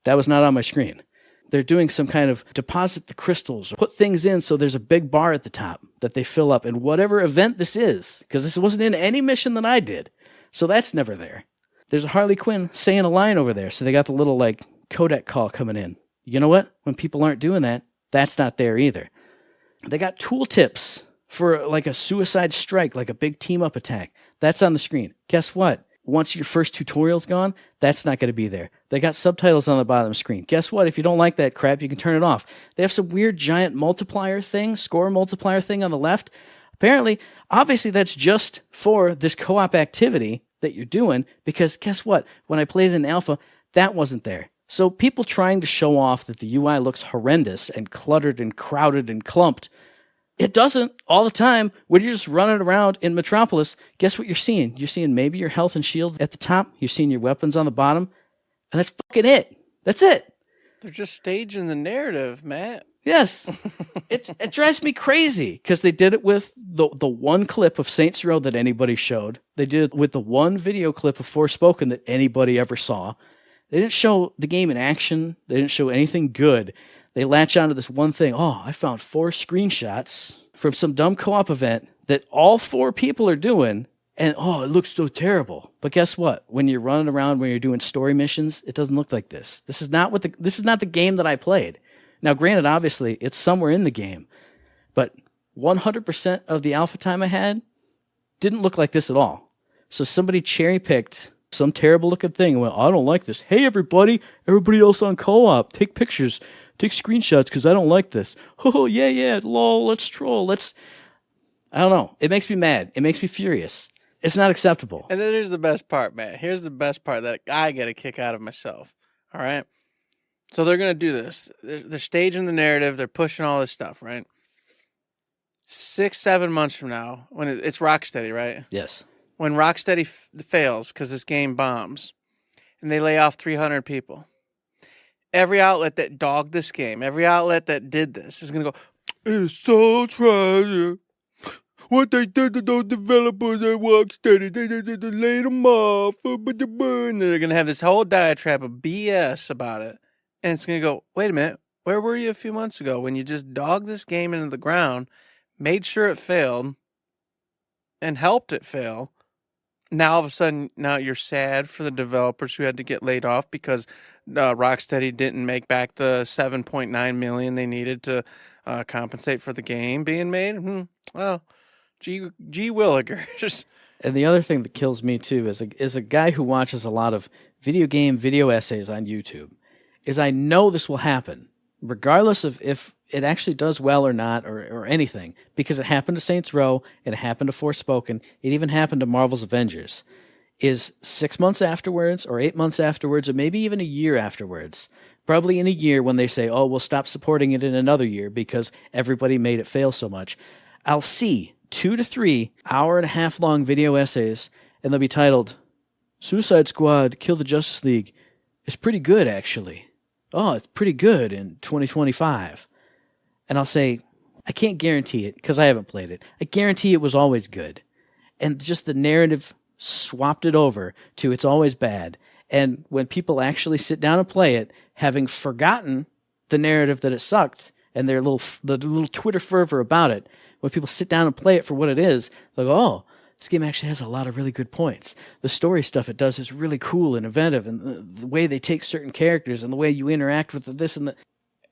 That was not on my screen. They're doing some kind of deposit the crystals, or put things in so there's a big bar at the top that they fill up in whatever event this is, because this wasn't in any mission that I did. So that's never there. There's a Harley Quinn saying a line over there, so they got the little like codec call coming in. You know what? When people aren't doing that, that's not there either. They got tooltips for like a suicide strike, like a big team-up attack. That's on the screen. Guess what? Once your first tutorial's gone, that's not going to be there. They got subtitles on the bottom of the screen. Guess what? If you don't like that crap, you can turn it off. They have some weird giant multiplier thing, score multiplier thing on the left. Apparently, obviously that's just for this co-op activity that you're doing, because guess what? When I played it in alpha, that wasn't there. So people trying to show off that the UI looks horrendous and cluttered and crowded and clumped, It doesn't all the time. When you're just running around in Metropolis, guess what you're seeing? You're seeing maybe your health and shield at the top. You're seeing your weapons on the bottom. And that's fucking it. That's it. They're just staging the narrative, Matt. Yes. It drives me crazy because they did it with the one clip of Saints Row that anybody showed. They did it with the one video clip of Forspoken that anybody ever saw. They didn't show the game in action. They didn't show anything good. They latch onto this one thing. Oh, I found 4 screenshots from some dumb co-op event that all 4 people are doing, and oh, it looks so terrible. But guess what? When you're running around, when you're doing story missions, it doesn't look like this. This is not the game that I played. Now, granted, obviously, it's somewhere in the game, but 100% of the alpha time I had didn't look like this at all. So somebody cherry-picked some terrible-looking thing and went, I don't like this. Hey, everybody else on co-op, take pictures. Take screenshots because I don't like this. Oh, yeah, lol, let's troll. I don't know. It makes me mad. It makes me furious. It's not acceptable. And then here's the best part, Matt. Here's the best part that I get a kick out of myself. All right? So they're going to do this. They're staging the narrative. They're pushing all this stuff, right? 6-7 months from now, when it's Rocksteady, right? Yes. When Rocksteady fails because this game bombs, and they lay off 300 people. Every outlet that dogged this game, every outlet that did this is going to go, it is so tragic. What they did to those developers at Rocksteady, they laid them off. And they're going to have this whole diatribe of BS about it. And it's going to go, wait a minute, where were you a few months ago when you just dogged this game into the ground, made sure it failed, and helped it fail? Now, all of a sudden, now you're sad for the developers who had to get laid off because Rocksteady didn't make back the $7.9 million they needed to compensate for the game being made. Well, gee willikers. And the other thing that kills me too is a guy who watches a lot of video essays on YouTube. Is I know this will happen, regardless of if it actually does well or not, or anything, because it happened to Saints Row, it happened to Forspoken, it even happened to Marvel's Avengers. Is 6 months afterwards, or 8 months afterwards, or maybe even a year afterwards, probably in a year when they say, oh, we'll stop supporting it in another year because everybody made it fail so much, I'll see 2 to 3 hour-and-a-half-long video essays, and they'll be titled, Suicide Squad, Kill the Justice League, is pretty good, actually. Oh, it's pretty good in 2025. And I'll say, I can't guarantee it because I haven't played it. I guarantee it was always good. And just the narrative swapped it over to it's always bad. And when people actually sit down and play it, having forgotten the narrative that it sucked and the little Twitter fervor about it, when people sit down and play it for what it is, they'll go, oh, this game actually has a lot of really good points. The story stuff it does is really cool and inventive, and the way they take certain characters and the way you interact with this and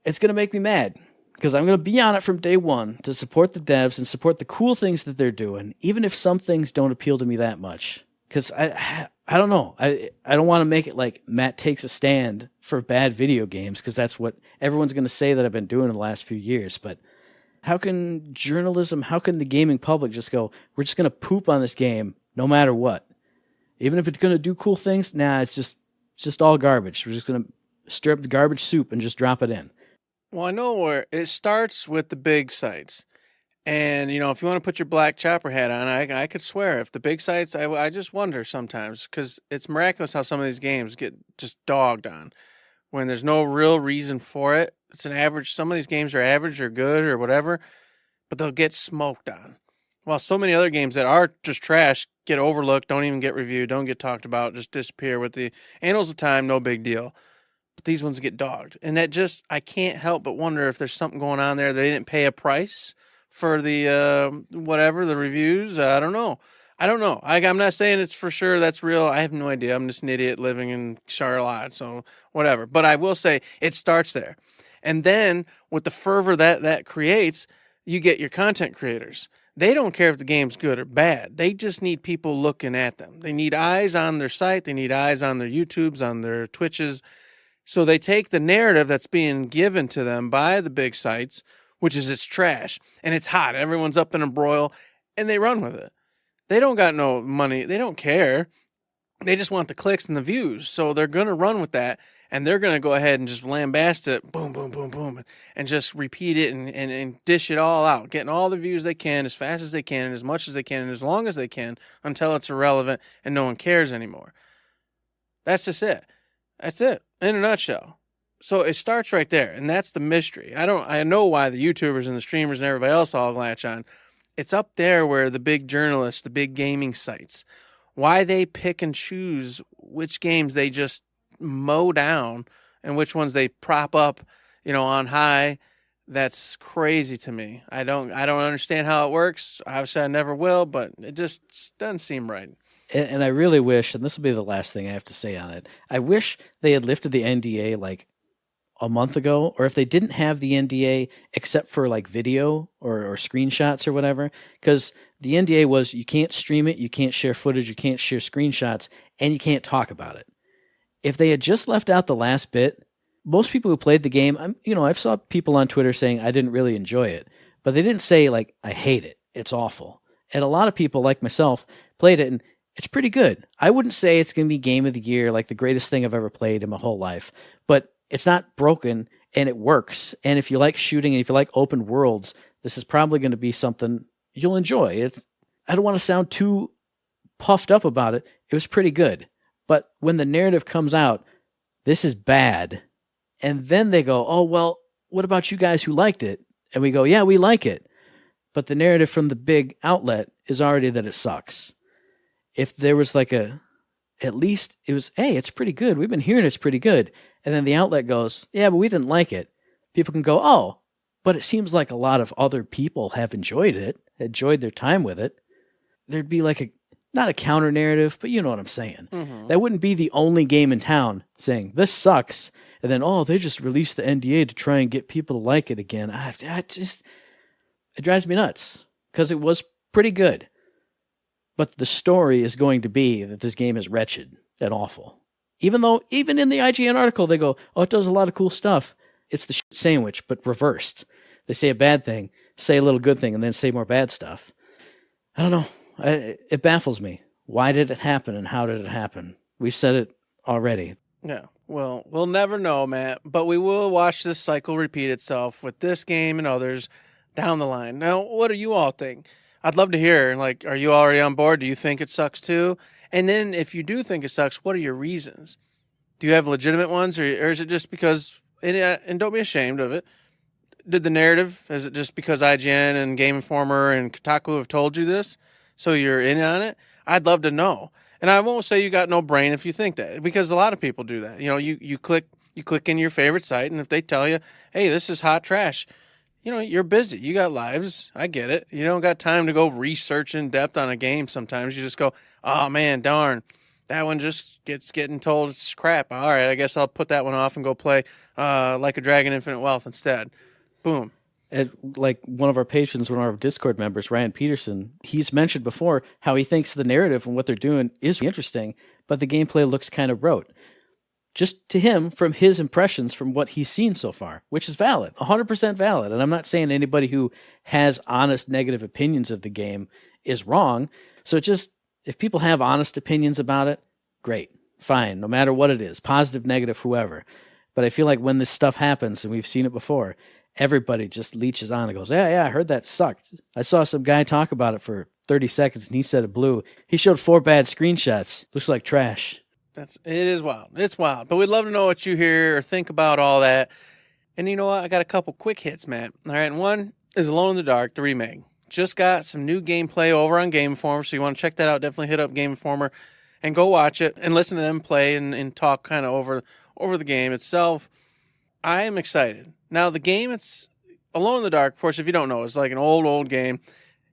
it's going to make me mad because I'm going to be on it from day one to support the devs and support the cool things that they're doing, even if some things don't appeal to me that much. Because I don't know. I don't want to make it like Matt takes a stand for bad video games because that's what everyone's going to say that I've been doing in the last few years, but how can journalism, how can the gaming public just go, we're just going to poop on this game no matter what? Even if it's going to do cool things, nah, it's just all garbage. We're just going to stir up the garbage soup and just drop it in. Well, I know where it starts with the big sites. And, you know, if you want to put your black chopper hat on, I could swear if the big sites, I just wonder sometimes because it's miraculous how some of these games get just dogged on when there's no real reason for it. It's an average. Some of these games are average or good or whatever, but they'll get smoked on. While so many other games that are just trash get overlooked, don't even get reviewed, don't get talked about, just disappear with the annals of time, no big deal. But these ones get dogged. And that just, I can't help but wonder if there's something going on there. They didn't pay a price for the, whatever, the reviews. I don't know. I'm not saying it's for sure that's real. I have no idea. I'm just an idiot living in Charlotte, so whatever. But I will say it starts there. And then with the fervor that creates, you get your content creators. They don't care if the game's good or bad. They just need people looking at them. They need eyes on their site. They need eyes on their YouTubes, on their Twitches. So they take the narrative that's being given to them by the big sites, which is it's trash and it's hot. Everyone's up in a broil and they run with it. They don't got no money. They don't care. They just want the clicks and the views. So they're going to run with that. and they're going to go ahead and just lambast it, boom, boom, boom, boom, and just repeat it and dish it all out, getting all the views they can as fast as they can and as much as they can and as long as they can until it's irrelevant and no one cares anymore. That's just it. That's it in a nutshell. So it starts right there, and that's the mystery. I know why the YouTubers and the streamers and everybody else all latch on. It's up there where the big journalists, the big gaming sites, why they pick and choose which games they just mow down and which ones they prop up, on high. That's crazy to me. I don't understand how it works. Obviously I never will, but it just doesn't seem right. And I really wish, and this will be the last thing I have to say on it, I wish they had lifted the NDA like a month ago, or if they didn't have the NDA except for like video or screenshots or whatever, because the NDA was you can't stream it, you can't share footage, you can't share screenshots, and you can't talk about it. If they had just left out the last bit, most people who played the game, I've saw people on Twitter saying I didn't really enjoy it, but they didn't say like I hate it, it's awful. And a lot of people like myself played it and it's pretty good. I wouldn't say it's going to be game of the year, like the greatest thing I've ever played in my whole life, but it's not broken and it works. And if you like shooting and if you like open worlds, this is probably going to be something you'll enjoy. I don't want to sound too puffed up about it. It was pretty good. But when the narrative comes out, this is bad. And then they go, oh, well, what about you guys who liked it? And we go, yeah, we like it. But the narrative from the big outlet is already that it sucks. If there was like at least it was, hey, it's pretty good. We've been hearing it's pretty good. And then the outlet goes, yeah, but we didn't like it. People can go, oh, but it seems like a lot of other people have enjoyed it, enjoyed their time with it. There'd be like not a counter narrative, but you know what I'm saying. Mm-hmm. That wouldn't be the only game in town saying this sucks. And then, oh, they just released the NDA to try and get people to like it again. It drives me nuts because it was pretty good. But the story is going to be that this game is wretched and awful. Even in the IGN article, they go, oh, it does a lot of cool stuff. It's the shit sandwich, but reversed. They say a bad thing, say a little good thing, and then say more bad stuff. I don't know. It baffles me. Why did it happen and how did it happen? We've said it already. Yeah. Well, we'll never know, Matt, but we will watch this cycle repeat itself with this game and others down the line. Now, what do you all think? I'd love to hear, like, are you already on board? Do you think it sucks too? And then if you do think it sucks, what are your reasons? Do you have legitimate ones, or is it just because, and don't be ashamed of it, did the narrative, is it just because IGN and Game Informer and Kotaku have told you this, so you're in on it? I'd love to know. And I won't say you got no brain if you think that, because a lot of people do that. You click in your favorite site, and if they tell you, hey, this is hot trash, you're busy. You got lives. I get it. You don't got time to go research in depth on a game sometimes. You just go, oh, man, darn. That one just getting told it's crap. All right, I guess I'll put that one off and go play Like a Dragon Infinite Wealth instead. Boom. Like one of our patrons, one of our Discord members, Ryan Peterson, he's mentioned before how he thinks the narrative and what they're doing is interesting, but the gameplay looks kind of rote. Just to him, from his impressions, from what he's seen so far, which is valid, 100% valid. And I'm not saying anybody who has honest negative opinions of the game is wrong. So if people have honest opinions about it, great, fine, no matter what it is, positive, negative, whoever. But I feel like when this stuff happens, and we've seen it before, everybody just leeches on and goes, yeah, I heard that sucked. I saw some guy talk about it for 30 seconds and he said it blew. He showed 4 bad screenshots. Looks like trash. It is wild. It's wild. But we'd love to know what you hear or think about all that. And you know what? I got a couple quick hits, Matt. All right. And one is Alone in the Dark, the remake. Just got some new gameplay over on Game Informer. So you want to check that out, definitely hit up Game Informer and go watch it and listen to them play and talk kind of over the game itself. I am excited. Now, the game, it's Alone in the Dark. Of course, if you don't know, it's like an old game.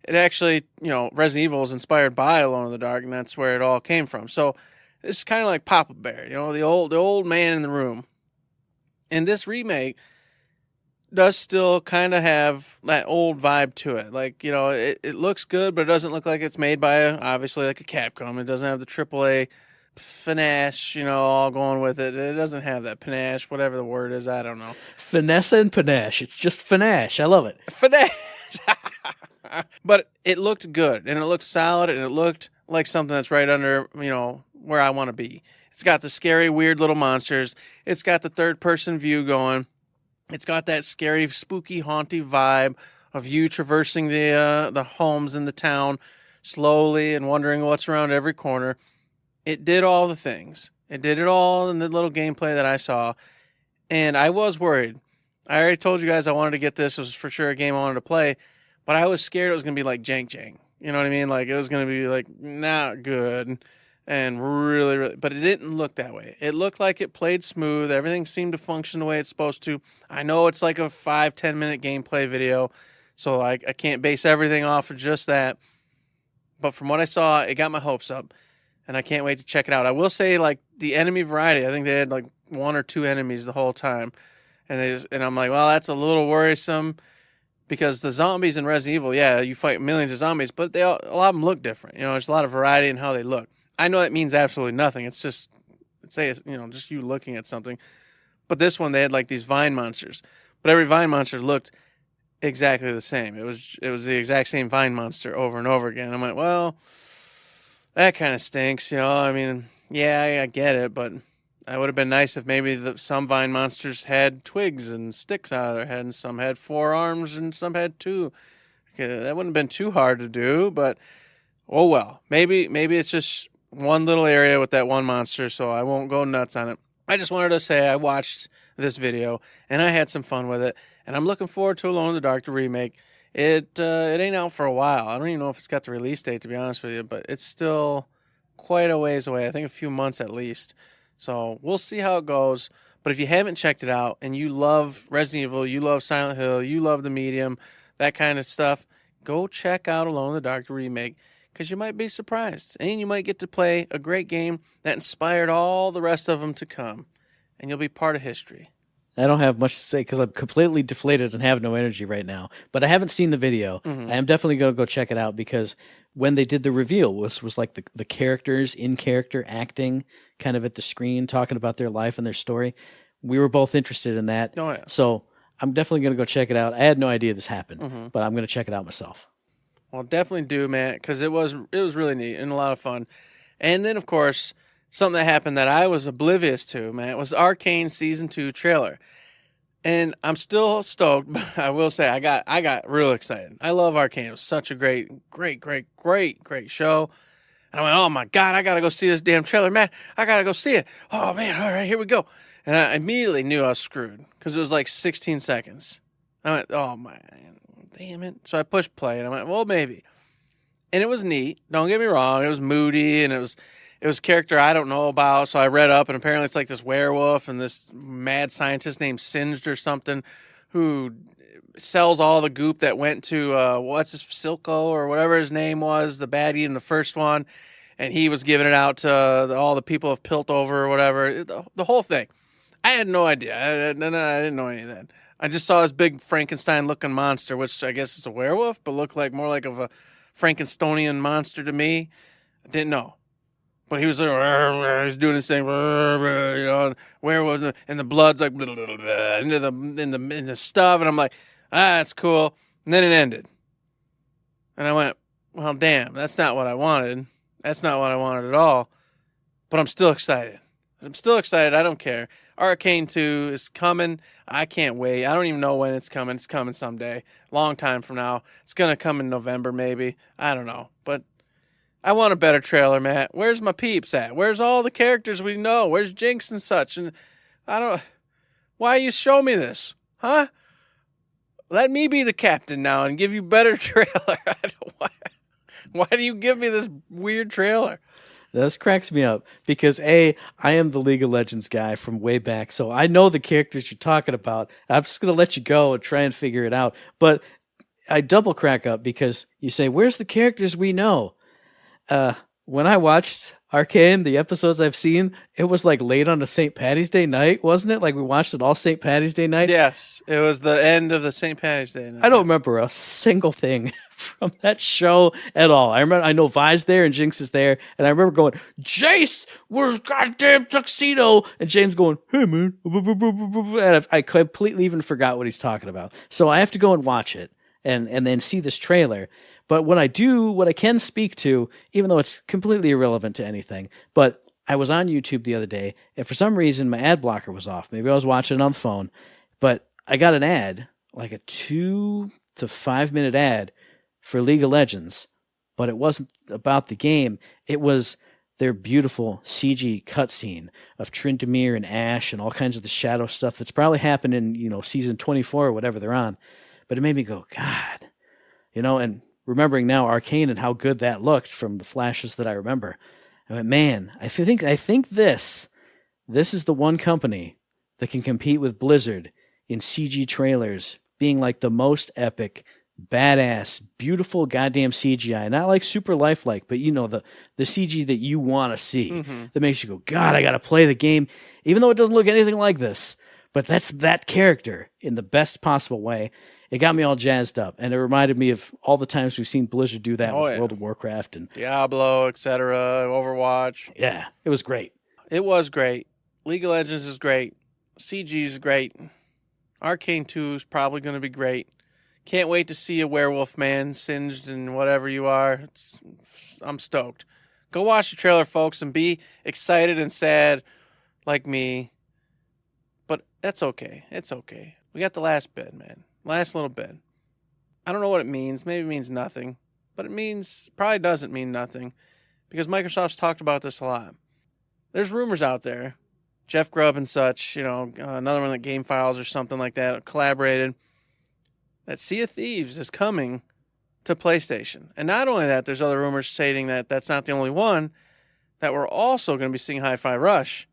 It actually, Resident Evil is inspired by Alone in the Dark, and that's where it all came from. So it's kind of like Papa Bear, the old man in the room. And this remake does still kind of have that old vibe to it. Like, it looks good, but it doesn't look like it's made by, obviously, like a Capcom. It doesn't have the AAA Finache, all going with it. It doesn't have that panache, whatever the word is. I don't know. Finesse and panache. It's just Finache. I love it. Finache. But it looked good, and it looked solid, and it looked like something that's right under, where I want to be. It's got the scary, weird little monsters. It's got the third-person view going. It's got that scary, spooky, haunty vibe of you traversing the homes in the town slowly and wondering what's around every corner. It did all the things. It did it all in the little gameplay that I saw. And I was worried. I already told you guys I wanted to get this. It was for sure a game I wanted to play. But I was scared it was going to be like Jank. You know what I mean? Like, it was going to be, like, not good and really, really... But it didn't look that way. It looked like it played smooth. Everything seemed to function the way it's supposed to. I know it's like a 5-10 minute gameplay video, so I can't base everything off of just that. But from what I saw, it got my hopes up, and I can't wait to check it out. I will say, like, the enemy variety, I think they had, like, 1 or 2 enemies the whole time. And I'm like, well, that's a little worrisome, because the zombies in Resident Evil, yeah, you fight millions of zombies, but a lot of them look different. You know, there's a lot of variety in how they look. I know that means absolutely nothing. It's just, just you looking at something. But this one, they had like these vine monsters. But every vine monster looked exactly the same. It was the exact same vine monster over and over again. I'm like, well, that kind of stinks, you know. I mean, yeah, I get it, but it would have been nice if maybe some vine monsters had twigs and sticks out of their head, and some had 4 arms and some had 2. Okay, that wouldn't have been too hard to do, but oh well. Maybe it's just one little area with that one monster, so I won't go nuts on it. I just wanted to say I watched this video, and I had some fun with it, and I'm looking forward to Alone in the Dark, the remake. It ain't out for a while. I don't even know if it's got the release date, to be honest with you, but it's still quite a ways away. I think a few months at least. So we'll see how it goes. But if you haven't checked it out, and you love Resident Evil, you love Silent Hill, you love The Medium, that kind of stuff, go check out Alone in the Dark, the remake, because you might be surprised. And you might get to play a great game that inspired all the rest of them to come. And you'll be part of history. I don't have much to say because I'm completely deflated and have no energy right now. But I haven't seen the video. Mm-hmm. I am definitely going to go check it out, because when they did the reveal, was like the characters in character acting kind of at the screen, talking about their life and their story. We were both interested in that. Oh, yeah. So I'm definitely going to go check it out. I had no idea this happened, but I'm going to check it out myself. Well, definitely do, man, because it was really neat and a lot of fun. And then, of course, something that happened that I was oblivious to, man, was Arcane Season 2 trailer. And I'm still stoked, but I will say I got real excited. I love Arcane. It was such a great show. And I went, oh my God, I got to go see this damn trailer, man. I got to go see it. Oh man, all right, here we go. And I immediately knew I was screwed because it was like 16 seconds. I went, oh man, damn it. So I pushed play and I went, well, maybe. And it was neat. Don't get me wrong. It was moody and it was a character I don't know about. So I read up and apparently it's like this werewolf and this mad scientist named Singed or something who sells all the goop that went to, what's his, Silco or whatever his name was, the baddie in the first one. And he was giving it out to all the people of Piltover or whatever. The whole thing. I had no idea. I didn't know any of that. I just saw this big Frankenstein-looking monster, which I guess is a werewolf, but looked like more like of a Frankensteinian monster to me. I didn't know. But he was like, he's doing this thing, you know, and werewolf, and the blood's like into the stuff, and I'm like, that's cool. And then it ended. And I went, well, damn, that's not what I wanted. That's not what I wanted at all. But I'm still excited. I don't care. Arcane 2 is coming. I can't wait. I don't even know when it's coming. It's coming someday. Long time from now. It's going to come in November, maybe. I don't know. But I want a better trailer, Matt. Where's my peeps at? Where's all the characters we know? Where's Jinx and such? And why you show me this? Huh? Let me be the captain now and give you better trailer. Why do you give me this weird trailer? This cracks me up because I am the League of Legends guy from way back, so I know the characters you're talking about. I'm just going to let you go and try and figure it out. But I double crack up because you say, where's the characters we know? When I watched Arcane, the episodes I've seen, it was like late on a St. Patty's Day night, wasn't it? Like we watched it all St. Patty's Day night? Yes, it was the end of the St. Patty's Day night. I don't remember a single thing from that show at all. I know Vi's there and Jinx is there, and I remember going, Jace, where's goddamn tuxedo? And James going, hey man, and I completely even forgot what he's talking about. So I have to go and watch it and then see this trailer. But when I do, what I can speak to, even though it's completely irrelevant to anything, but I was on YouTube the other day, and for some reason my ad blocker was off. Maybe I was watching it on the phone, but I got an ad, like a 2 to 5 minute ad for League of Legends, but it wasn't about the game. It was their beautiful CG cutscene of Tryndamere and Ashe and all kinds of the shadow stuff that's probably happened in, season 24 or whatever they're on. But it made me go, God, and remembering now Arcane and how good that looked from the flashes that I remember. I went, man, I think this is the one company that can compete with Blizzard in CG trailers being like the most epic, badass, beautiful goddamn CGI. Not like super lifelike, but the CG that you want to see that makes you go, God, I got to play the game, even though it doesn't look anything like this. But that's that character in the best possible way. It got me all jazzed up, and it reminded me of all the times we've seen Blizzard do that with World of Warcraft and Diablo, etc., Overwatch. Yeah, it was great. It was great. League of Legends is great. CG is great. Arcane 2 is probably going to be great. Can't wait to see a werewolf man singed and whatever you are. I'm stoked. Go watch the trailer, folks, and be excited and sad like me. But that's okay. It's okay. We got the last bit, man. Last little bit. I don't know what it means. Maybe it means nothing. But it probably doesn't mean nothing. Because Microsoft's talked about this a lot. There's rumors out there. Jeff Grubb and such, another one like Game Files or something like that, collaborated. That Sea of Thieves is coming to PlayStation. And not only that, there's other rumors stating that that's not the only one, that we're also going to be seeing Hi-Fi Rush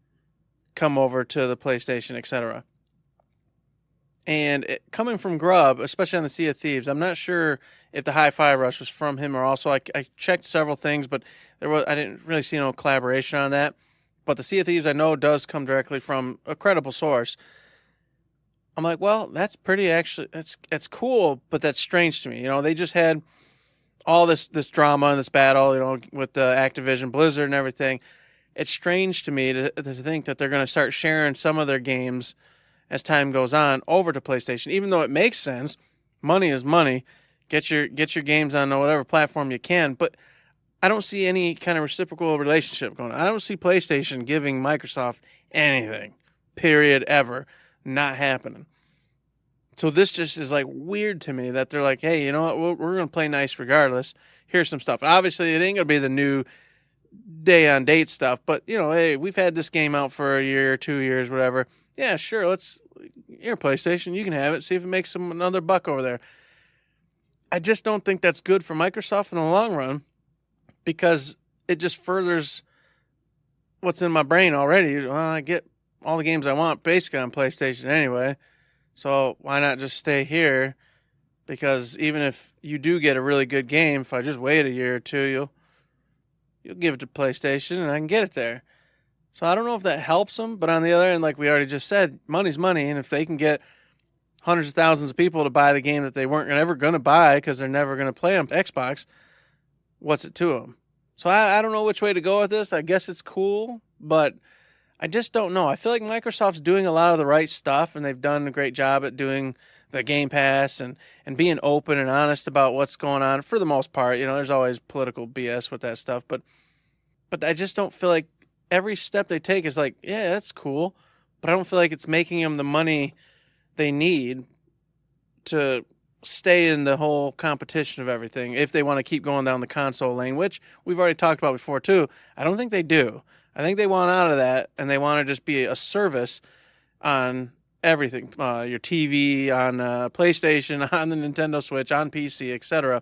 come over to the PlayStation, etc. And coming from Grubb, especially on the Sea of Thieves, I'm not sure if the Hi-Fi Rush was from him or also I checked several things, but I didn't really see no collaboration on that. But the Sea of Thieves I know does come directly from a credible source. I'm like, well, that's pretty actually, that's cool, but that's strange to me. They just had all this drama and this battle, with the Activision Blizzard and everything. It's strange to me to think that they're going to start sharing some of their games as time goes on over to PlayStation, even though it makes sense. Money is money. Get your games on whatever platform you can, but I don't see any kind of reciprocal relationship going on. I don't see PlayStation giving Microsoft anything, period, ever. Not happening. So this just is like weird to me that they're like, hey, you know what? We're going to play nice regardless. Here's some stuff. And obviously, it ain't going to be the new day-on-date stuff, but, hey, we've had this game out for a year, 2 years, whatever. Yeah, sure, PlayStation, you can have it. See if it makes another buck over there. I just don't think that's good for Microsoft in the long run because it just furthers what's in my brain already. Well, I get all the games I want basically on PlayStation anyway, so why not just stay here? Because even if you do get a really good game, if I just wait a year or two, you'll give it to PlayStation and I can get it there. So I don't know if that helps them, but on the other end, like we already just said, money's money, and if they can get hundreds of thousands of people to buy the game that they weren't ever going to buy because they're never going to play on Xbox, what's it to them? So I don't know which way to go with this. I guess it's cool, but I just don't know. I feel like Microsoft's doing a lot of the right stuff, and they've done a great job at doing the Game Pass and being open and honest about what's going on for the most part. There's always political BS with that stuff, but I just don't feel like every step they take is like, yeah, that's cool, but I don't feel like it's making them the money they need to stay in the whole competition of everything if they want to keep going down the console lane, which we've already talked about before too. I don't think they do. I think they want out of that, and they want to just be a service on everything, your TV, on PlayStation, on the Nintendo Switch, on PC, etc.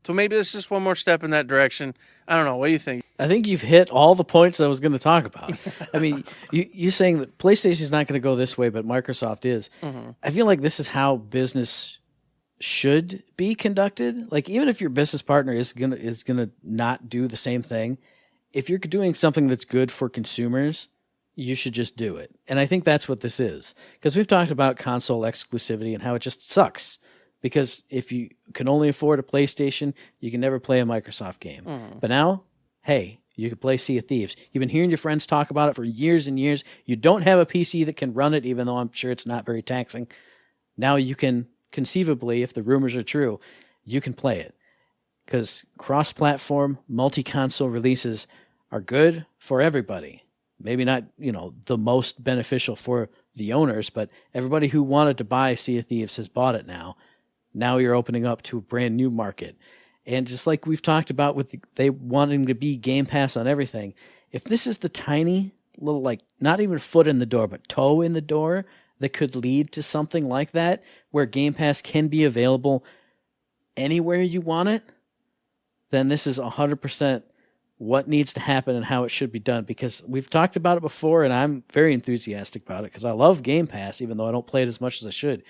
So maybe this is just one more step in that direction. I don't know. What do you think? I think you've hit all the points I was going to talk about. I mean, you're saying that PlayStation's not going to go this way, but Microsoft is. Mm-hmm. I feel like this is how business should be conducted. Like, even if your business partner is gonna not do the same thing, if you're doing something that's good for consumers, you should just do it. And I think that's what this is. Because we've talked about console exclusivity and how it just sucks. Because if you can only afford a PlayStation, you can never play a Microsoft game. Mm. But now, hey, you can play Sea of Thieves. You've been hearing your friends talk about it for years and years. You don't have a PC that can run it, even though I'm sure it's not very taxing. Now you can, conceivably, if the rumors are true, you can play it. Because cross-platform, multi-console releases are good for everybody. Maybe not, the most beneficial for the owners, but everybody who wanted to buy Sea of Thieves has bought it now. Now you're opening up to a brand new market. And just like we've talked about with they wanting to be Game Pass on everything, if this is the tiny little, not even foot in the door, but toe in the door that could lead to something like that, where Game Pass can be available anywhere you want it, then this is 100% what needs to happen and how it should be done, because we've talked about it before, and I'm very enthusiastic about it because I love Game Pass, even though I don't play it as much as I should.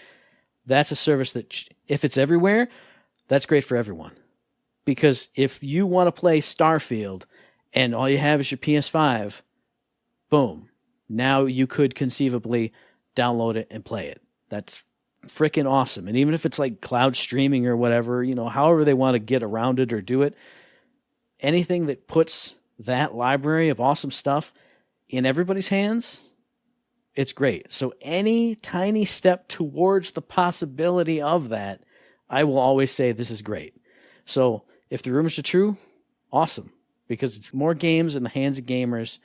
That's a service that, if it's everywhere, that's great for everyone. Because if you want to play Starfield and all you have is your PS5, boom, now you could conceivably download it and play it. That's freaking awesome. And even if it's like cloud streaming or whatever, however they want to get around it or do it, anything that puts that library of awesome stuff in everybody's hands, it's great. So any tiny step towards the possibility of that, I will always say this is great. So if the rumors are true, awesome, because it's more games in the hands of gamers,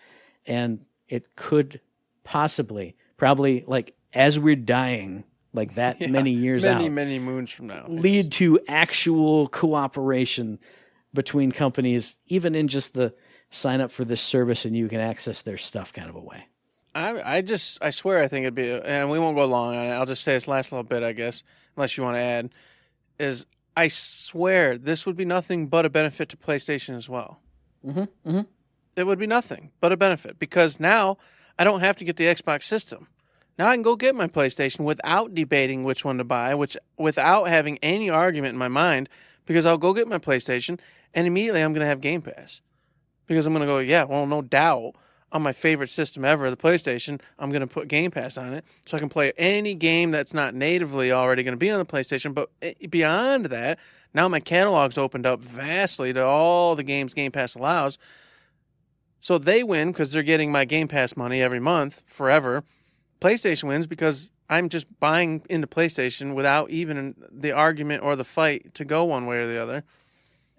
and it could probably as we're dying, many years out, many moons from now, lead to actual cooperation between companies, even in just the sign up for this service and you can access their stuff kind of a way. I swear I think it'd be, and we won't go long on it, I'll just say this last little bit, I guess, unless you want to add, is I swear this would be nothing but a benefit to PlayStation as well. Mm-hmm. Mm-hmm. It would be nothing but a benefit, because now I don't have to get the Xbox system. Now I can go get my PlayStation without debating which one to buy, without having any argument in my mind, because I'll go get my PlayStation and immediately I'm going to have Game Pass. Because I'm going to go, no doubt, on my favorite system ever, the PlayStation, I'm going to put Game Pass on it so I can play any game that's not natively already going to be on the PlayStation. But beyond that, now my catalog's opened up vastly to all the games Game Pass allows. So they win because they're getting my Game Pass money every month forever. PlayStation wins because I'm just buying into PlayStation without even the argument or the fight to go one way or the other.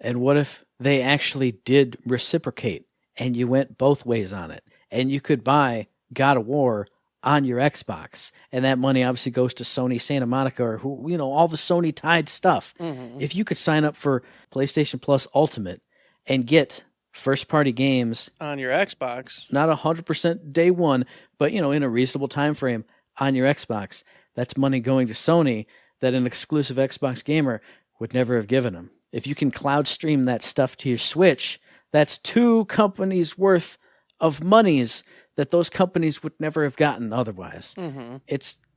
And what if they actually did reciprocate and you went both ways on it, and you could buy God of War on your Xbox, and that money obviously goes to Sony Santa Monica or all the Sony tied stuff. Mm-hmm. If you could sign up for PlayStation Plus Ultimate and get first party games on your Xbox, not 100% day one, but in a reasonable time frame on your Xbox, that's money going to Sony that an exclusive Xbox gamer would never have given them. If you can cloud stream that stuff to your Switch, that's 2 companies worth of monies that those companies would never have gotten otherwise. Mm-hmm.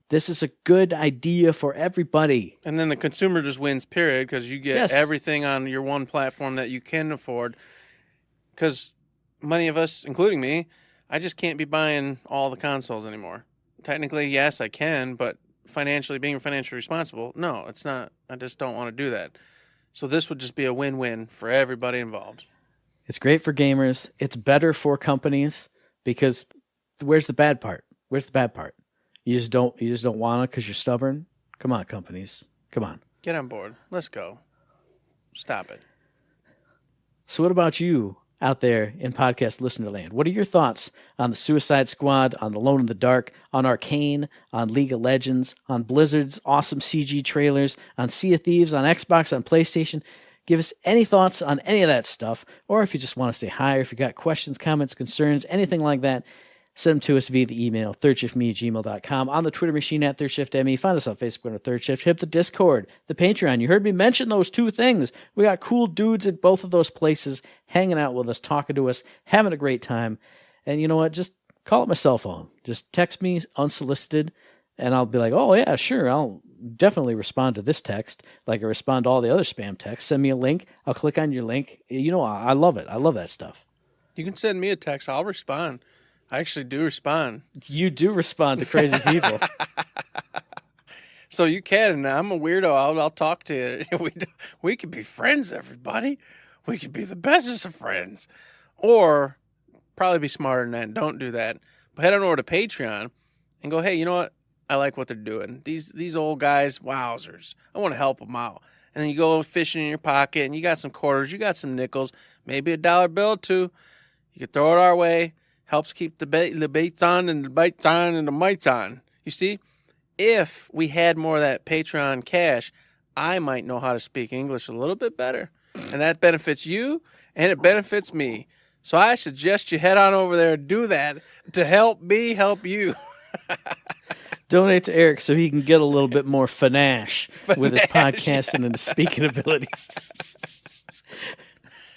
This is a good idea for everybody. And then the consumer just wins, period, because you get everything on your one platform that you can afford. Because many of us, including me, I just can't be buying all the consoles anymore. Technically, yes, I can, but being financially responsible, no, it's not. I just don't want to do that. So this would just be a win-win for everybody involved. It's great for gamers. It's better for companies, because where's the bad part? You just don't want it because you're stubborn? Come on, companies. Come on. Get on board. Let's go. Stop it. So what about you out there in podcast listener land? What are your thoughts on the Suicide Squad, on Alone in the Dark, on Arcane, on League of Legends, on Blizzard's awesome CG trailers, on Sea of Thieves, on Xbox, on PlayStation? Give us any thoughts on any of that stuff, or if you just want to say hi, or if you got questions, comments, concerns, anything like that, send them to us via the email, thirdshiftme@gmail.com, on the Twitter machine @ThirdShiftME. Find us on Facebook under Third Shift. Hit the Discord, the Patreon. You heard me mention those 2 things. We got cool dudes at both of those places hanging out with us, talking to us, having a great time. And you know what? Just call up my cell phone. Just text me unsolicited, and I'll be like, oh, yeah, sure, I'll definitely respond to this text like I respond to all the other spam texts. Send me a link. I'll click on your link. I love it. I love that stuff. You can send me a text. I'll respond. I actually do respond. You do respond to crazy people. So you can, and I'm a weirdo. I'll talk to you. We could be friends, everybody. We could be the bestest of friends. Or probably be smarter than that and don't do that. But head on over to Patreon and go, hey, you know what? I like what they're doing. These old guys, wowzers. I want to help them out. And then you go fishing in your pocket, and you got some quarters, you got some nickels, maybe $1 bill or 2. You can throw it our way. Helps keep the baits on and the bites on and the mites on. You see, if we had more of that Patreon cash, I might know how to speak English a little bit better. And that benefits you and it benefits me. So I suggest you head on over there and do that to help me help you. Donate to Eric so he can get a little bit more Finache with his podcasting and his speaking abilities.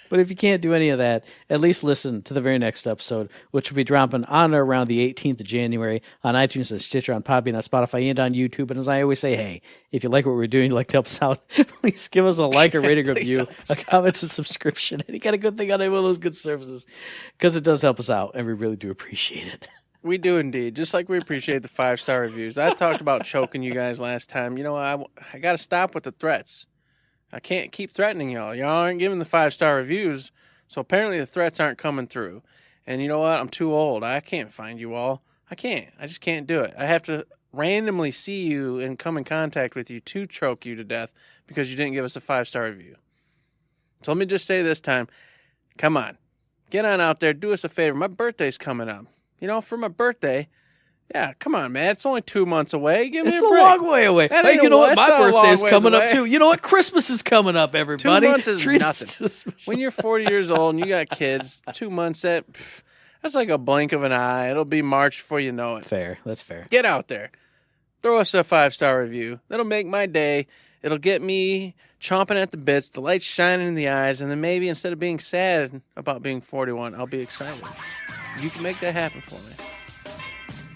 But if you can't do any of that, at least listen to the very next episode, which will be dropping on or around the 18th of January on iTunes and Stitcher, on Podbean, on Spotify, and on YouTube. And as I always say, hey, if you like what we're doing, you'd like to help us out, please give us a like, a rating, review, a comment, a subscription, any kind of good thing on any one of those good services, because it does help us out, and we really do appreciate it. We do indeed, just like we appreciate the 5-star reviews. I talked about choking you guys last time. You know, I got to stop with the threats. I can't keep threatening y'all. Y'all aren't giving the 5-star reviews, so apparently the threats aren't coming through. And you know what? I'm too old. I can't find you all. I can't. I just can't do it. I have to randomly see you and come in contact with you to choke you to death because you didn't give us a 5-star review. So let me just say this time, come on. Get on out there. Do us a favor. My birthday's coming up. You know, for my birthday, yeah, come on, man. It's only 2 months away. Give me a break. It's a long way away. Hey, you know what? My birthday's coming away. up, too. You know what? Christmas is coming up, everybody. 2 months is nothing. When you're 40 years old and you got kids, 2 months, that's like a blink of an eye. It'll be March before you know it. Fair. That's fair. Get out there. Throw us a 5-star review. That'll make my day. It'll get me chomping at the bits, the lights shining in the eyes, and then maybe instead of being sad about being 41, I'll be excited. You can make that happen for me.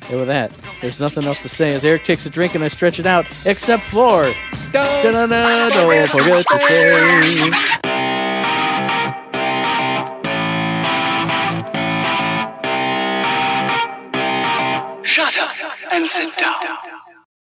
And with that, there's nothing else to say as Eric takes a drink and I stretch it out, except for... Don't forget to say... Shut up and sit down.